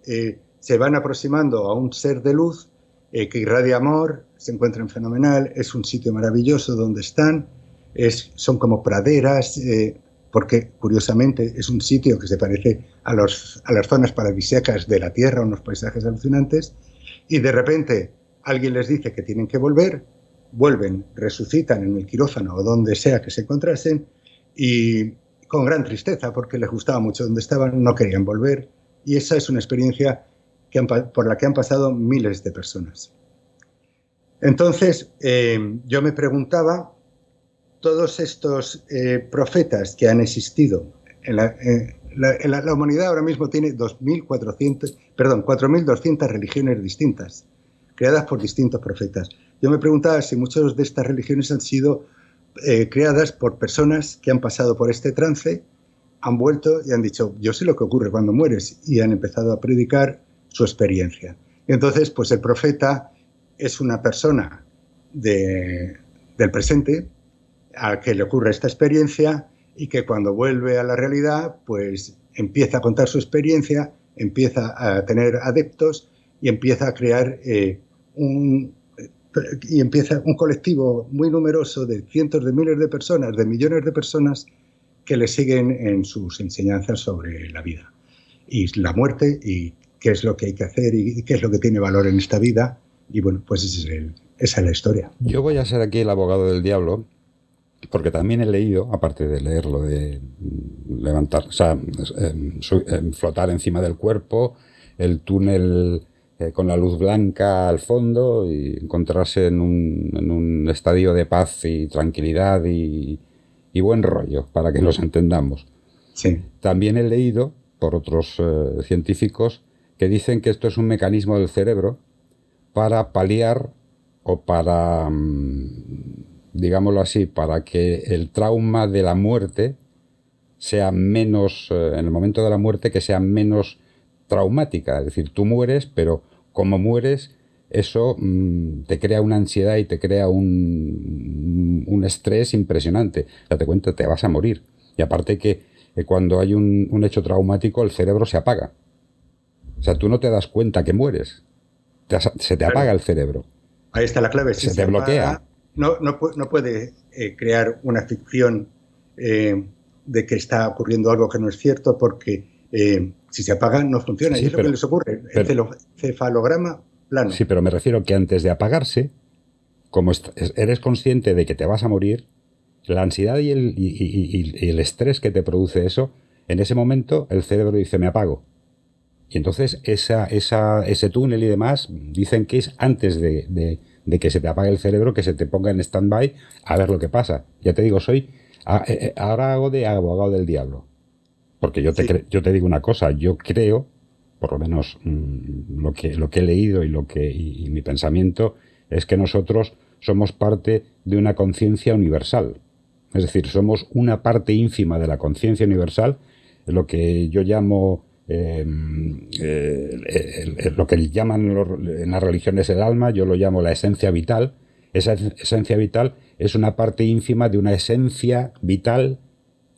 se van aproximando a un ser de luz que irradia amor, se encuentran fenomenal, es un sitio maravilloso donde están, son como praderas, porque curiosamente es un sitio que se parece a las zonas paradisíacas de la Tierra, unos paisajes alucinantes, y de repente alguien les dice que tienen que volver, vuelven, resucitan en el quirófano o donde sea que se encontrasen, y con gran tristeza, porque les gustaba mucho donde estaban, no querían volver, y esa es una experiencia por la que han pasado miles de personas. Entonces, yo me preguntaba, todos estos profetas que han existido la humanidad ahora mismo tiene 4.200 religiones distintas, creadas por distintos profetas. Yo me preguntaba si muchas de estas religiones han sido creadas por personas que han pasado por este trance, han vuelto y han dicho, yo sé lo que ocurre cuando mueres, y han empezado a predicar su experiencia. Y entonces, pues el profeta es una persona del presente a que le ocurre esta experiencia y que cuando vuelve a la realidad, pues empieza a contar su experiencia, empieza a tener adeptos y empieza a crear un colectivo muy numeroso de cientos de miles de personas, de millones de personas que le siguen en sus enseñanzas sobre la vida y la muerte y qué es lo que hay que hacer y qué es lo que tiene valor en esta vida. Y bueno, pues esa es la historia. Yo voy a ser aquí el abogado del diablo, porque también he leído, aparte de leer lo de levantar, o sea, flotar encima del cuerpo, el túnel con la luz blanca al fondo y encontrarse en un estadio de paz y tranquilidad y buen rollo, para que nos entendamos. Sí. También he leído, por otros científicos, que dicen que esto es un mecanismo del cerebro para paliar o para, digámoslo así, para que el trauma de la muerte sea menos, en el momento de la muerte, que sea menos traumática. Es decir, tú mueres, pero como mueres, eso te crea una ansiedad y te crea un estrés impresionante. O sea, te vas a morir. Y aparte que cuando hay un hecho traumático, el cerebro se apaga. O sea, tú no te das cuenta que mueres. Se te apaga el cerebro. Ahí está la clave. Si se te bloquea. No puede crear una ficción de que está ocurriendo algo que no es cierto, porque si se apaga no funciona. Sí, y es lo que les ocurre. El cefalograma plano. Sí, pero me refiero que antes de apagarse, como eres consciente de que te vas a morir, la ansiedad y el estrés que te produce eso, en ese momento el cerebro dice, me apago. Y entonces ese túnel y demás dicen que es antes de que se te apague el cerebro, que se te ponga en stand-by a ver lo que pasa. Ya te digo, ahora hago de abogado del diablo. Porque yo te digo una cosa, yo creo, por lo menos lo que he leído y mi pensamiento, es que nosotros somos parte de una conciencia universal. Es decir, somos una parte ínfima de la conciencia universal, lo que yo llamo... lo que llaman en las religiones el alma, yo lo llamo la esencia vital. Esa esencia vital es una parte ínfima de una esencia vital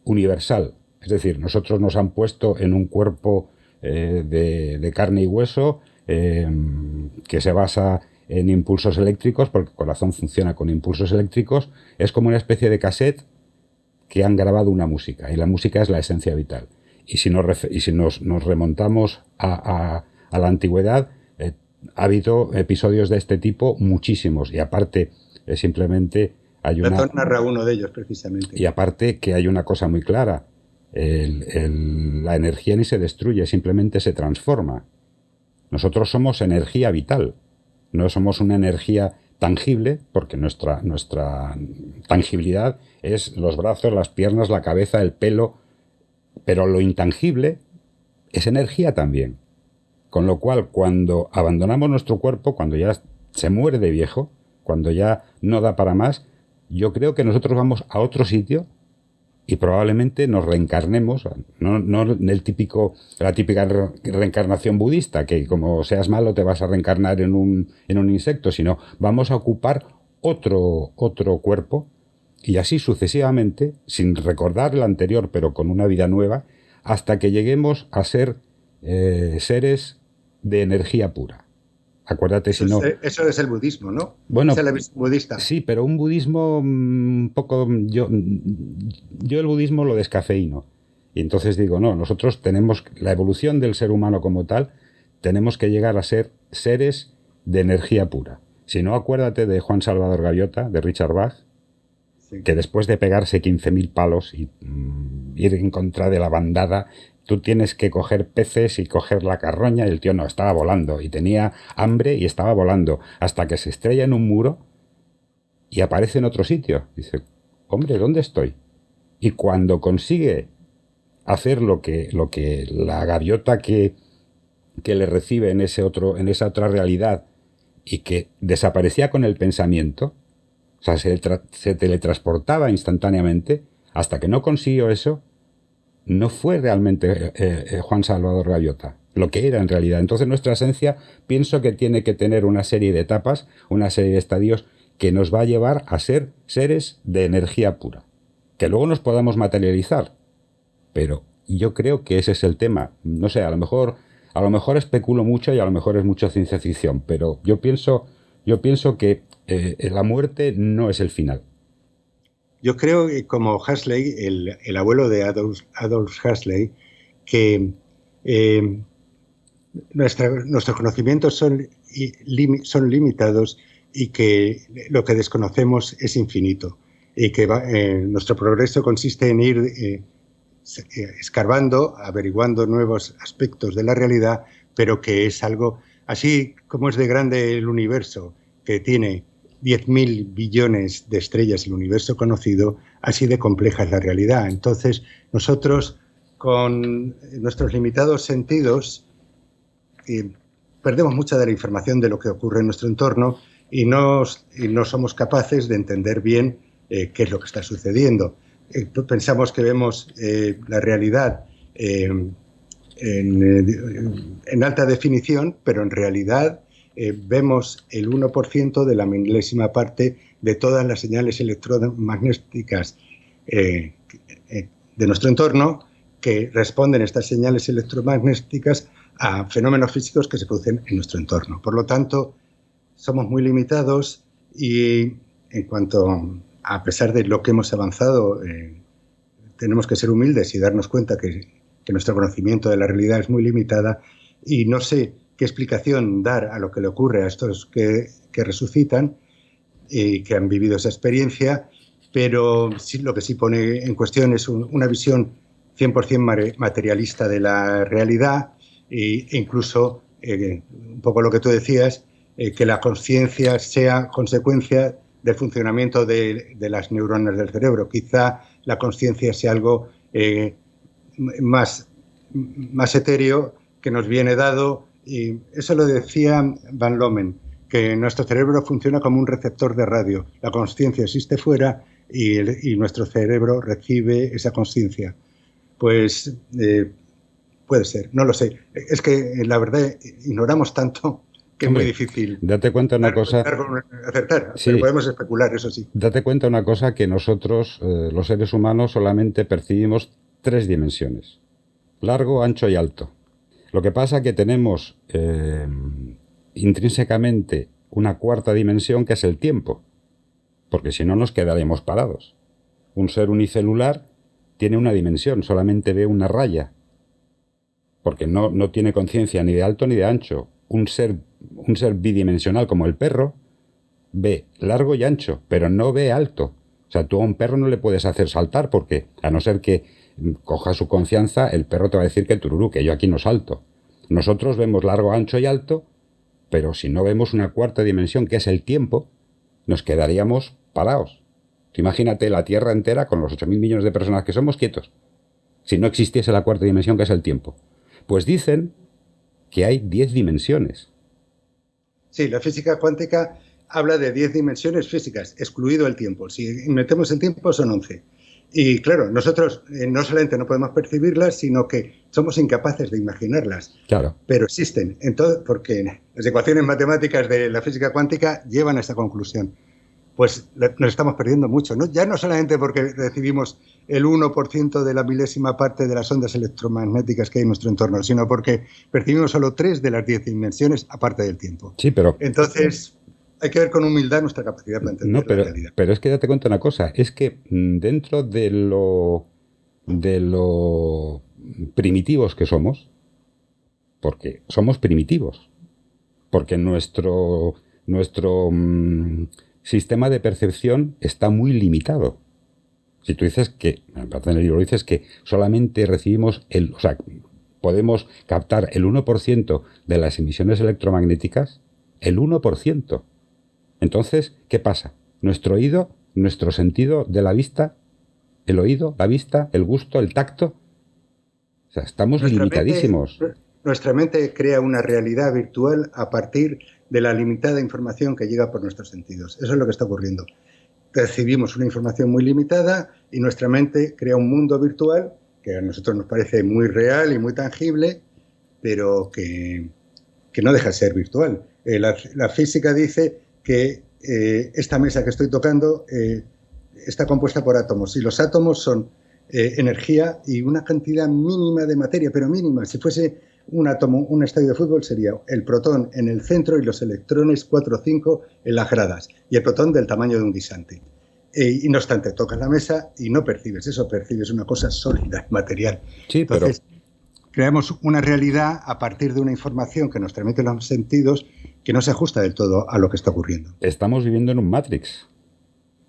universal. Es decir, nosotros nos han puesto en un cuerpo de carne y hueso que se basa en impulsos eléctricos, porque el corazón funciona con impulsos eléctricos. Es como una especie de cassette que han grabado una música, y la música es la esencia vital. Y si nos remontamos a la antigüedad, ha habido episodios de este tipo muchísimos. Y aparte, simplemente hay una... Platón narra uno de ellos, precisamente. Y aparte que hay una cosa muy clara. La energía ni se destruye, simplemente se transforma. Nosotros somos energía vital. No somos una energía tangible, porque nuestra tangibilidad es los brazos, las piernas, la cabeza, el pelo, pero lo intangible es energía también. Con lo cual, cuando abandonamos nuestro cuerpo, cuando ya se muere de viejo, cuando ya no da para más, yo creo que nosotros vamos a otro sitio y probablemente nos reencarnemos, no la típica reencarnación budista, que como seas malo te vas a reencarnar en un insecto, sino vamos a ocupar otro cuerpo y así sucesivamente, sin recordar el anterior, pero con una vida nueva, hasta que lleguemos a ser seres de energía pura. Acuérdate, si no... Eso es el budismo, ¿no? Bueno, es la visión budista. Sí, pero un budismo un poco... Yo el budismo lo descafeíno. Y entonces digo, no, nosotros tenemos la evolución del ser humano como tal, tenemos que llegar a ser seres de energía pura. Si no, acuérdate de Juan Salvador Gaviota, de Richard Bach, sí, que después de pegarse 15.000 palos y ir en contra de la bandada, tú tienes que coger peces y coger la carroña, y el tío no, estaba volando y tenía hambre y estaba volando hasta que se estrella en un muro y aparece en otro sitio. Dice, hombre, ¿dónde estoy? Y cuando consigue hacer lo que la gaviota que le recibe en esa otra realidad y que desaparecía con el pensamiento, o sea, se teletransportaba instantáneamente, hasta que no consiguió eso, no fue realmente Juan Salvador Gaviota, lo que era en realidad. Entonces nuestra esencia pienso que tiene que tener una serie de etapas, una serie de estadios que nos va a llevar a ser seres de energía pura. Que luego nos podamos materializar. Pero yo creo que ese es el tema. No sé, a lo mejor especulo mucho y a lo mejor es mucha ciencia ficción, pero yo pienso que la muerte no es el final. Yo creo que como Huxley, el abuelo de Aldous Huxley, que nuestros conocimientos son limitados y que lo que desconocemos es infinito. Y que nuestro progreso consiste en ir escarbando, averiguando nuevos aspectos de la realidad, pero que es algo, así como es de grande el universo, que tiene 10.000 billones de estrellas, el universo conocido, así de compleja es la realidad. Entonces, nosotros, con nuestros limitados sentidos, perdemos mucha de la información de lo que ocurre en nuestro entorno y no somos capaces de entender bien qué es lo que está sucediendo. Pensamos que vemos la realidad en alta definición, pero en realidad vemos el 1% de la milésima parte de todas las señales electromagnéticas de nuestro entorno, que responden estas señales electromagnéticas a fenómenos físicos que se producen en nuestro entorno. Por lo tanto, somos muy limitados y en cuanto, a pesar de lo que hemos avanzado, tenemos que ser humildes y darnos cuenta que nuestro conocimiento de la realidad es muy limitada y no sé qué explicación dar a lo que le ocurre a estos que resucitan y que han vivido esa experiencia, pero sí, lo que sí pone en cuestión es una visión 100% materialista de la realidad e incluso, un poco lo que tú decías, que la conciencia sea consecuencia del funcionamiento de las neuronas del cerebro. Quizá la conciencia sea algo más etéreo que nos viene dado, y eso lo decía Van Lommel, que nuestro cerebro funciona como un receptor de radio. La conciencia existe fuera y nuestro cerebro recibe esa conciencia. Pues puede ser, no lo sé. Es que la verdad ignoramos tanto que Hombre, es muy difícil. Date cuenta una cosa. Acertar, Sí, pero podemos especular, eso sí. Date cuenta una cosa, que nosotros, los seres humanos, solamente percibimos 3 dimensiones: largo, ancho y alto. Lo que pasa es que tenemos intrínsecamente una 4ª dimensión, que es el tiempo, porque si no nos quedaríamos parados. Un ser unicelular tiene una dimensión, solamente ve una raya, porque no tiene conciencia ni de alto ni de ancho. Un ser bidimensional como el perro ve largo y ancho, pero no ve alto. O sea, tú a un perro no le puedes hacer saltar, porque a no ser que coja su confianza, el perro te va a decir que tururú, que yo aquí no salto. Nosotros vemos largo, ancho y alto, Pero si no vemos una cuarta dimensión, que es el tiempo, nos quedaríamos parados. Tú imagínate la Tierra entera con los 8.000 millones de personas que somos quietos. Si no existiese la cuarta dimensión, que es el tiempo. Pues dicen que hay 10 dimensiones. Sí, la física cuántica habla de 10 dimensiones físicas, excluido el tiempo. Si metemos el tiempo son 11. Y claro, nosotros no solamente no podemos percibirlas, sino que somos incapaces de imaginarlas. Claro. Pero existen, entonces, porque las ecuaciones matemáticas de la física cuántica llevan a esta conclusión. Pues nos estamos perdiendo mucho, ¿no? Ya no solamente porque recibimos el 1% de la milésima parte de las ondas electromagnéticas que hay en nuestro entorno, sino porque percibimos solo 3 de las 10 dimensiones aparte del tiempo. Sí, pero... Entonces, hay que ver con humildad nuestra capacidad para entender la realidad. Pero es que date cuenta una cosa, es que dentro de lo primitivos que somos, porque somos primitivos, porque nuestro sistema de percepción está muy limitado. Si tú dices que, en el libro dices que solamente recibimos o sea, podemos captar el 1% de las emisiones electromagnéticas, el 1%. Entonces, ¿qué pasa? Nuestro oído, nuestro sentido de la vista, el oído, la vista, el gusto, el tacto, o sea, estamos limitadísimos. Nuestra mente crea una realidad virtual a partir de la limitada información que llega por nuestros sentidos. Eso es lo que está ocurriendo. Recibimos una información muy limitada y nuestra mente crea un mundo virtual que a nosotros nos parece muy real y muy tangible, pero que no deja de ser virtual. La física dice que esta mesa que estoy tocando está compuesta por átomos y los átomos son energía y una cantidad mínima de materia, pero mínima. Si fuese un átomo, un estadio de fútbol, sería el protón en el centro y los electrones 4 o 5 en las gradas, y el protón del tamaño de un guisante. Y no obstante, tocas la mesa y no percibes eso, percibes una cosa sólida, material. Sí, entonces, creamos una realidad a partir de una información que nos transmite los sentidos que no se ajusta del todo a lo que está ocurriendo. Estamos viviendo en un Matrix.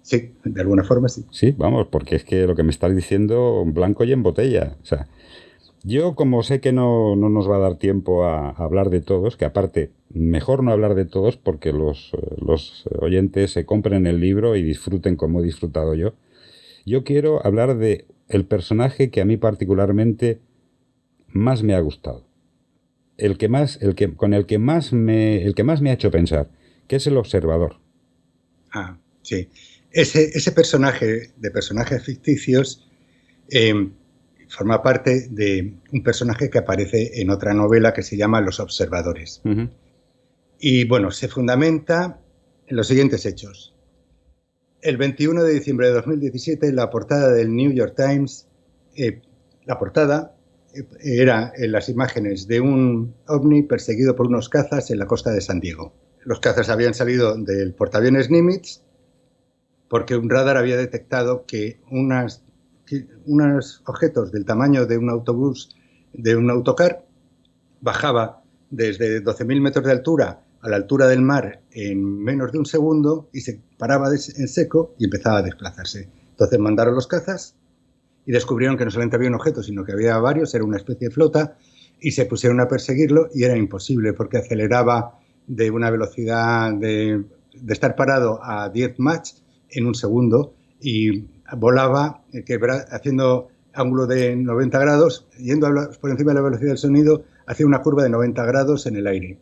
Sí, de alguna forma sí. Sí, vamos, porque es que lo que me estás diciendo en blanco y en botella. O sea, yo como sé que no nos va a dar tiempo a hablar de todos, que aparte, mejor no hablar de todos porque los oyentes se compren el libro y disfruten como he disfrutado yo. Yo quiero hablar de el personaje que a mí particularmente más me ha gustado. El que más me ha hecho pensar, que es el observador. Ah, sí. Ese personaje de personajes ficticios forma parte de un personaje que aparece en otra novela que se llama Los Observadores. Uh-huh. Y bueno, se fundamenta en los siguientes hechos. El 21 de diciembre de 2017, la portada del New York Times, la portada era en las imágenes de un ovni perseguido por unos cazas en la costa de San Diego. Los cazas habían salido del portaaviones Nimitz porque un radar había detectado que unos objetos del tamaño de un autobús, de un autocar, bajaba desde 12.000 metros de altura a la altura del mar en menos de un segundo y se paraba en seco y empezaba a desplazarse. Entonces mandaron los cazas y descubrieron que no solamente había un objeto, sino que había varios, era una especie de flota, y se pusieron a perseguirlo y era imposible porque aceleraba de una velocidad de estar parado a 10 Mach en un segundo y volaba haciendo ángulo de 90 grados, yendo por encima de la velocidad del sonido, hacía una curva de 90 grados en el aire.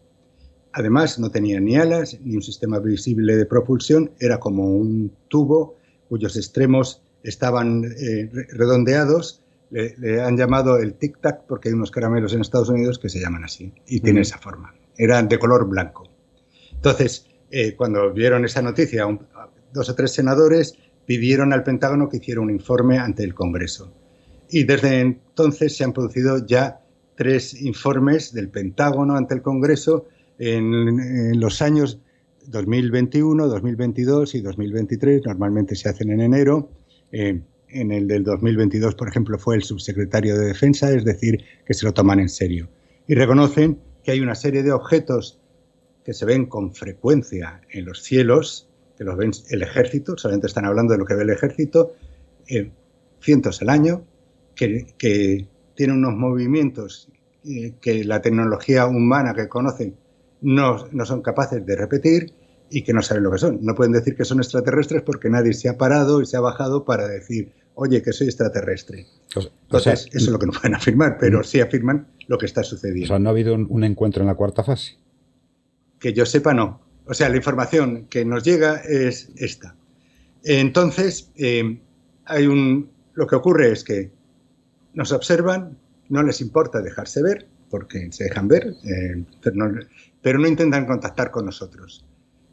Además, no tenía ni alas ni un sistema visible de propulsión, era como un tubo cuyos extremos estaban redondeados. Le han llamado el tic-tac porque hay unos caramelos en Estados Unidos que se llaman así y tienen esa forma. Eran de color blanco. Entonces, cuando vieron esa noticia, 2 o 3 senadores pidieron al Pentágono que hiciera un informe ante el Congreso. Y desde entonces se han producido ya 3 informes del Pentágono ante el Congreso en los años 2021, 2022 y 2023. Normalmente se hacen en enero. En el del 2022, por ejemplo, fue el subsecretario de Defensa, es decir, que se lo toman en serio. Y reconocen que hay una serie de objetos que se ven con frecuencia en los cielos, que los ven el ejército, solamente están hablando de lo que ve el ejército, cientos al año, que tienen unos movimientos que la tecnología humana que conocen no son capaces de repetir y que no saben lo que son. No pueden decir que son extraterrestres porque nadie se ha parado y se ha bajado para decir, oye, que soy extraterrestre. Entonces, eso es lo que no pueden afirmar, pero sí afirman lo que está sucediendo. O sea, ¿no ha habido un encuentro en la cuarta fase? Que yo sepa, no. O sea, la información que nos llega es esta. Entonces, lo que ocurre es que nos observan, no les importa dejarse ver, porque se dejan ver, pero no intentan contactar con nosotros.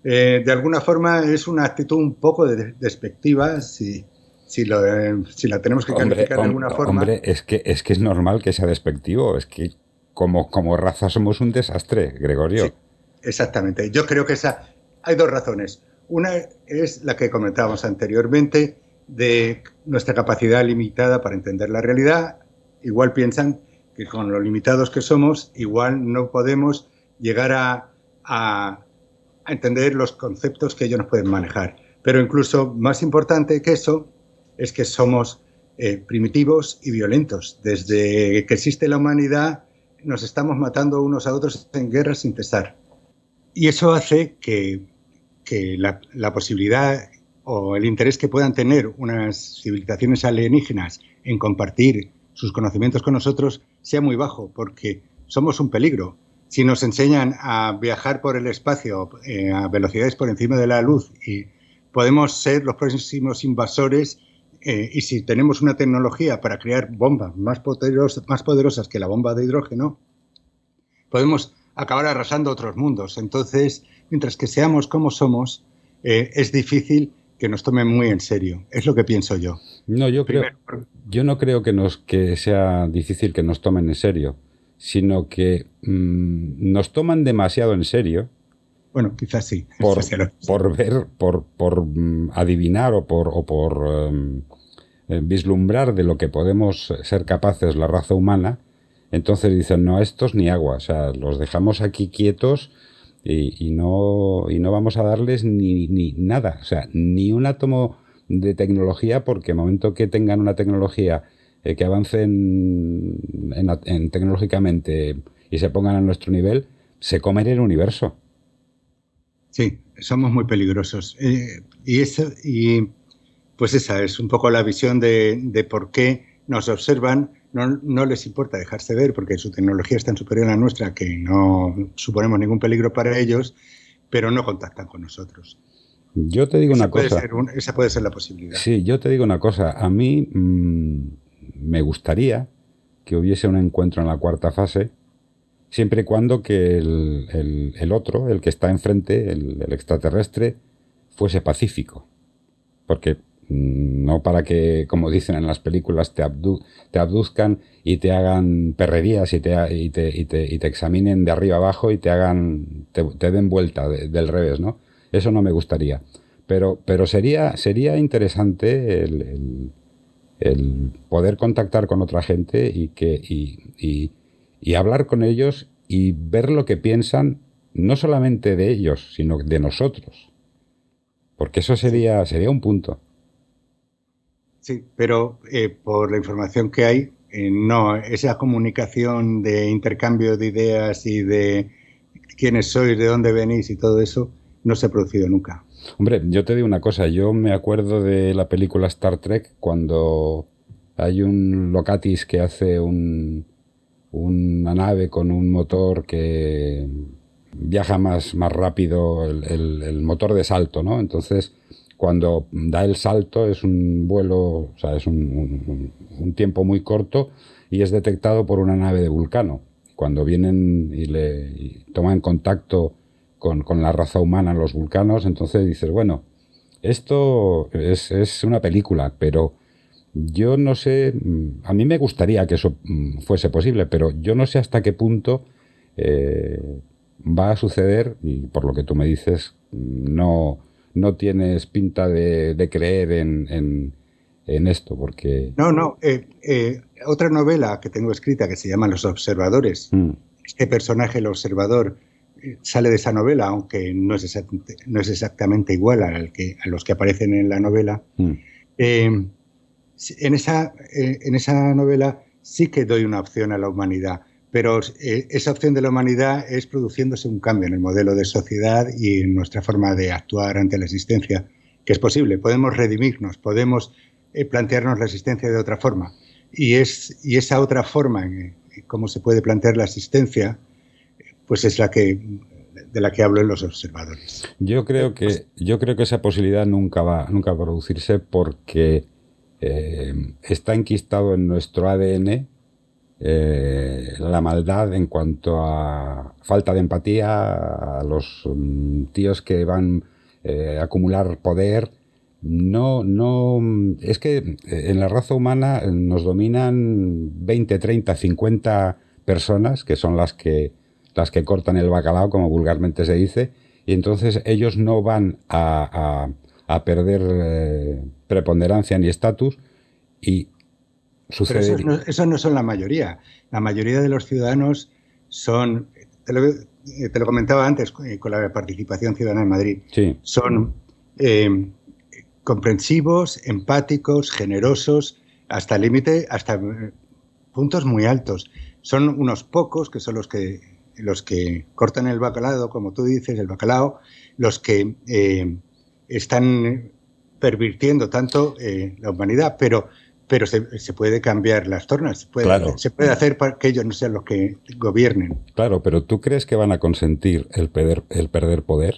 De alguna forma es una actitud un poco despectiva, si la tenemos que calificar de alguna forma. Hombre, es que es normal que sea despectivo, es que como raza somos un desastre, Gregorio. Sí, exactamente. Yo creo que hay dos razones. Una es la que comentábamos anteriormente, de nuestra capacidad limitada para entender la realidad. Igual piensan que con lo limitados que somos, igual no podemos llegar a entender los conceptos que ellos nos pueden manejar. Pero incluso más importante que eso es que somos primitivos y violentos. Desde que existe la humanidad nos estamos matando unos a otros en guerras sin cesar. Y eso hace que la posibilidad o el interés que puedan tener unas civilizaciones alienígenas en compartir sus conocimientos con nosotros sea muy bajo, porque somos un peligro. Si nos enseñan a viajar por el espacio a velocidades por encima de la luz, y podemos ser los próximos invasores, y si tenemos una tecnología para crear bombas más poderosas que la bomba de hidrógeno, podemos acabar arrasando otros mundos. Entonces, mientras que seamos como somos, es difícil que nos tomen muy en serio. Es lo que pienso yo. No, yo no creo que sea difícil que nos tomen en serio, sino que nos toman demasiado en serio. Bueno, quizás sí. Por adivinar o por vislumbrar de lo que podemos ser capaces la raza humana. Entonces dicen, no, estos ni agua, o sea, los dejamos aquí quietos y no vamos a darles ni nada, o sea, ni un átomo de tecnología, porque el momento que tengan una tecnología que avance en tecnológicamente y se pongan a nuestro nivel, se comen el universo. Sí, somos muy peligrosos. Y pues esa es un poco la visión de por qué nos observan. No les importa dejarse ver porque su tecnología es tan superior a la nuestra que no suponemos ningún peligro para ellos, pero no contactan con nosotros. Yo te digo una cosa. Esa puede ser la posibilidad. Sí, yo te digo una cosa. A mí me gustaría que hubiese un encuentro en la cuarta fase, siempre y cuando que el otro, el que está enfrente, el extraterrestre, fuese pacífico. Porque no para que, como dicen en las películas, te abduzcan y te hagan perrerías y te examinen de arriba abajo y te den vuelta del revés, ¿no? Eso no me gustaría. Pero sería interesante el poder contactar con otra gente y hablar con ellos y ver lo que piensan, no solamente de ellos, sino de nosotros. Porque eso sería un punto. Sí, pero por la información que hay, no, esa comunicación de intercambio de ideas y de quiénes sois, de dónde venís y todo eso, no se ha producido nunca. Hombre, yo te digo una cosa, yo me acuerdo de la película Star Trek cuando hay un Locatis que hace una nave con un motor que viaja más rápido, el motor de salto, ¿no? Entonces, cuando da el salto es un vuelo, o sea, es un tiempo muy corto y es detectado por una nave de Vulcano. Cuando vienen y toman contacto con la raza humana, los vulcanos, entonces dices, bueno, esto es una película, pero yo no sé, a mí me gustaría que eso fuese posible, pero yo no sé hasta qué punto va a suceder, y por lo que tú me dices, no tienes pinta de creer en esto, porque... No. Otra novela que tengo escrita que se llama Los Observadores. Este personaje, el observador, sale de esa novela, aunque no es exactamente igual a los que aparecen en la novela. En esa novela sí que doy una opción a la humanidad, pero esa opción de la humanidad es produciéndose un cambio en el modelo de sociedad y en nuestra forma de actuar ante la existencia, que es posible. Podemos redimirnos, podemos plantearnos la existencia de otra forma. Y esa otra forma en cómo se puede plantear la existencia, pues es de la que hablo en los observadores. Yo creo que esa posibilidad nunca va a producirse porque está enquistado en nuestro ADN la maldad en cuanto a falta de empatía, a los tíos que van a acumular poder. No, es que en la raza humana nos dominan 20, 30, 50 personas que son las que cortan el bacalao, como vulgarmente se dice, y entonces ellos no van a perder preponderancia ni estatus y sucede. Pero esos no son la mayoría. La mayoría de los ciudadanos son, te lo comentaba antes con la participación ciudadana en Madrid, sí. Son comprensivos, empáticos, generosos, hasta el límite, hasta puntos muy altos. Son unos pocos que son los que cortan el bacalao, como tú dices, el bacalao, los que están pervirtiendo tanto la humanidad, pero se puede cambiar las tornas, se puede hacer para que ellos no sean los que gobiernen. Claro, pero ¿tú crees que van a consentir el perder poder?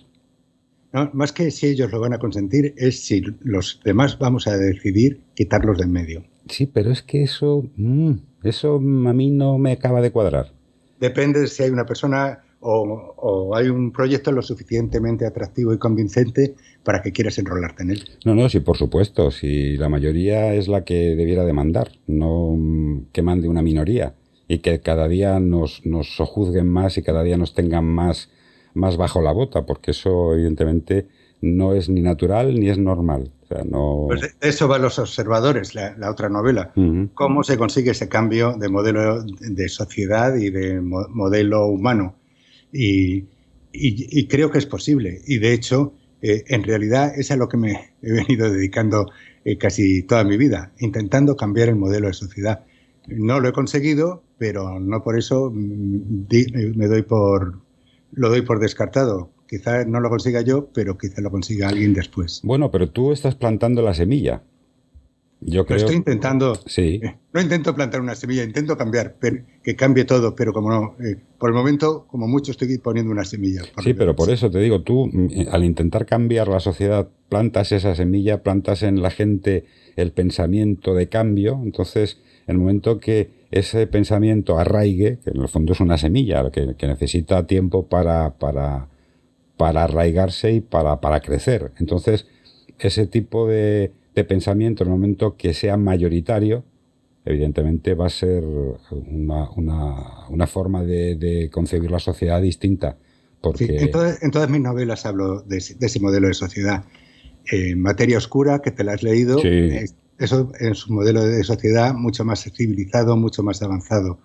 No, más que si ellos lo van a consentir, es si los demás vamos a decidir quitarlos de en medio. Sí, pero es que eso a mí no me acaba de cuadrar. Depende de si hay una persona o hay un proyecto lo suficientemente atractivo y convincente para que quieras enrolarte en él. No, sí, por supuesto. Si la mayoría es la que debiera demandar, no que mande una minoría y que cada día nos sojuzguen más y cada día nos tengan más bajo la bota, porque eso evidentemente no es ni natural ni es normal. O sea, no... Pues de eso van Los observadores, la otra novela. Uh-huh. Cómo se consigue ese cambio de modelo de sociedad y de modelo humano. Y creo que es posible. Y de hecho, en realidad es a lo que me he venido dedicando casi toda mi vida, intentando cambiar el modelo de sociedad. No lo he conseguido, pero no por eso lo doy por descartado. Quizá no lo consiga yo, pero quizá lo consiga alguien después. Bueno, pero tú estás plantando la semilla. Yo creo... Lo estoy intentando. Sí. No intento plantar una semilla, intento cambiar, que cambie todo, pero como no, por el momento, como mucho, estoy poniendo una semilla. Sí, pero por eso te digo, tú, al intentar cambiar la sociedad, plantas esa semilla, plantas en la gente el pensamiento de cambio, entonces, en el momento que ese pensamiento arraigue, que en el fondo es una semilla, que necesita tiempo para arraigarse y para crecer. Entonces, ese tipo de pensamiento, en el momento que sea mayoritario, evidentemente va a ser una forma de concebir la sociedad distinta. Porque... Sí, en todas mis novelas hablo de ese modelo de sociedad. Materia Oscura, que te la has leído, sí. Eso es un modelo de sociedad mucho más civilizado, mucho más avanzado.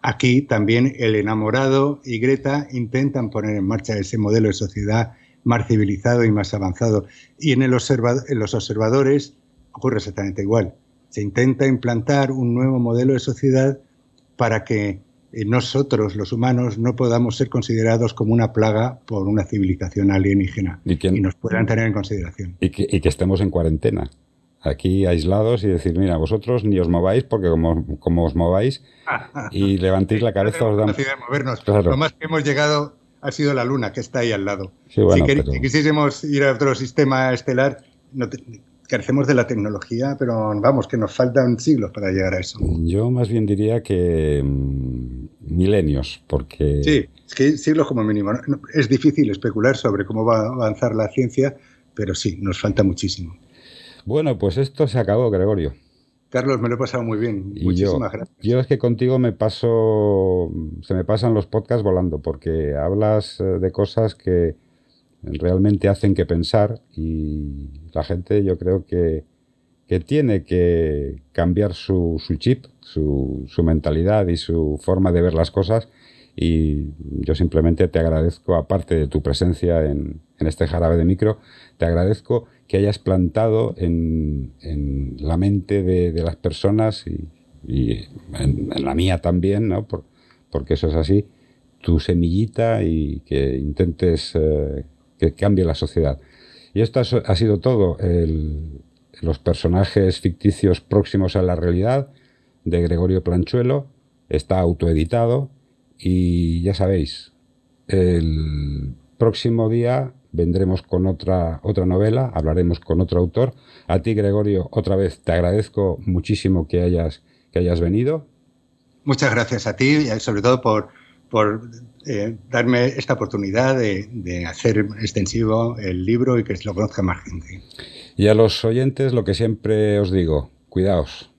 Aquí también El enamorado y Greta intentan poner en marcha ese modelo de sociedad más civilizado y más avanzado. Y en los observadores ocurre exactamente igual. Se intenta implantar un nuevo modelo de sociedad para que nosotros, los humanos, no podamos ser considerados como una plaga por una civilización alienígena y nos puedan tener en consideración. Y que estemos en cuarentena, aquí aislados y decir, mira, vosotros ni os mováis porque como os mováis y levantéis la cabeza os dan... movernos. Claro. Lo más que hemos llegado ha sido la Luna, que está ahí al lado. Sí, bueno, si quisiésemos ir a otro sistema estelar, carecemos de la tecnología, pero vamos, que nos faltan siglos para llegar a eso. Yo más bien diría que milenios, porque... Sí, es que siglos como mínimo. Es difícil especular sobre cómo va a avanzar la ciencia, pero sí, nos falta muchísimo. Bueno, pues esto se acabó, Gregorio. Carlos, me lo he pasado muy bien. Muchísimas gracias. Yo es que contigo se me pasan los podcasts volando, porque hablas de cosas que realmente hacen que pensar y la gente yo creo que tiene que cambiar su chip, su mentalidad y su forma de ver las cosas, y yo simplemente te agradezco, aparte de tu presencia en este jarabe de micro, te agradezco que hayas plantado en la mente de las personas y en la mía también, ¿no? porque eso es así, tu semillita y que intentes que cambie la sociedad. Y esto ha sido todo. Los personajes ficticios próximos a la realidad de Gregorio Planchuelo está autoeditado y ya sabéis, el próximo día vendremos con otra novela, hablaremos con otro autor. A ti, Gregorio, otra vez te agradezco muchísimo que hayas venido. Muchas gracias a ti, y sobre todo por darme esta oportunidad de hacer extensivo el libro y que lo conozca más gente. Y a los oyentes lo que siempre os digo, cuidaos.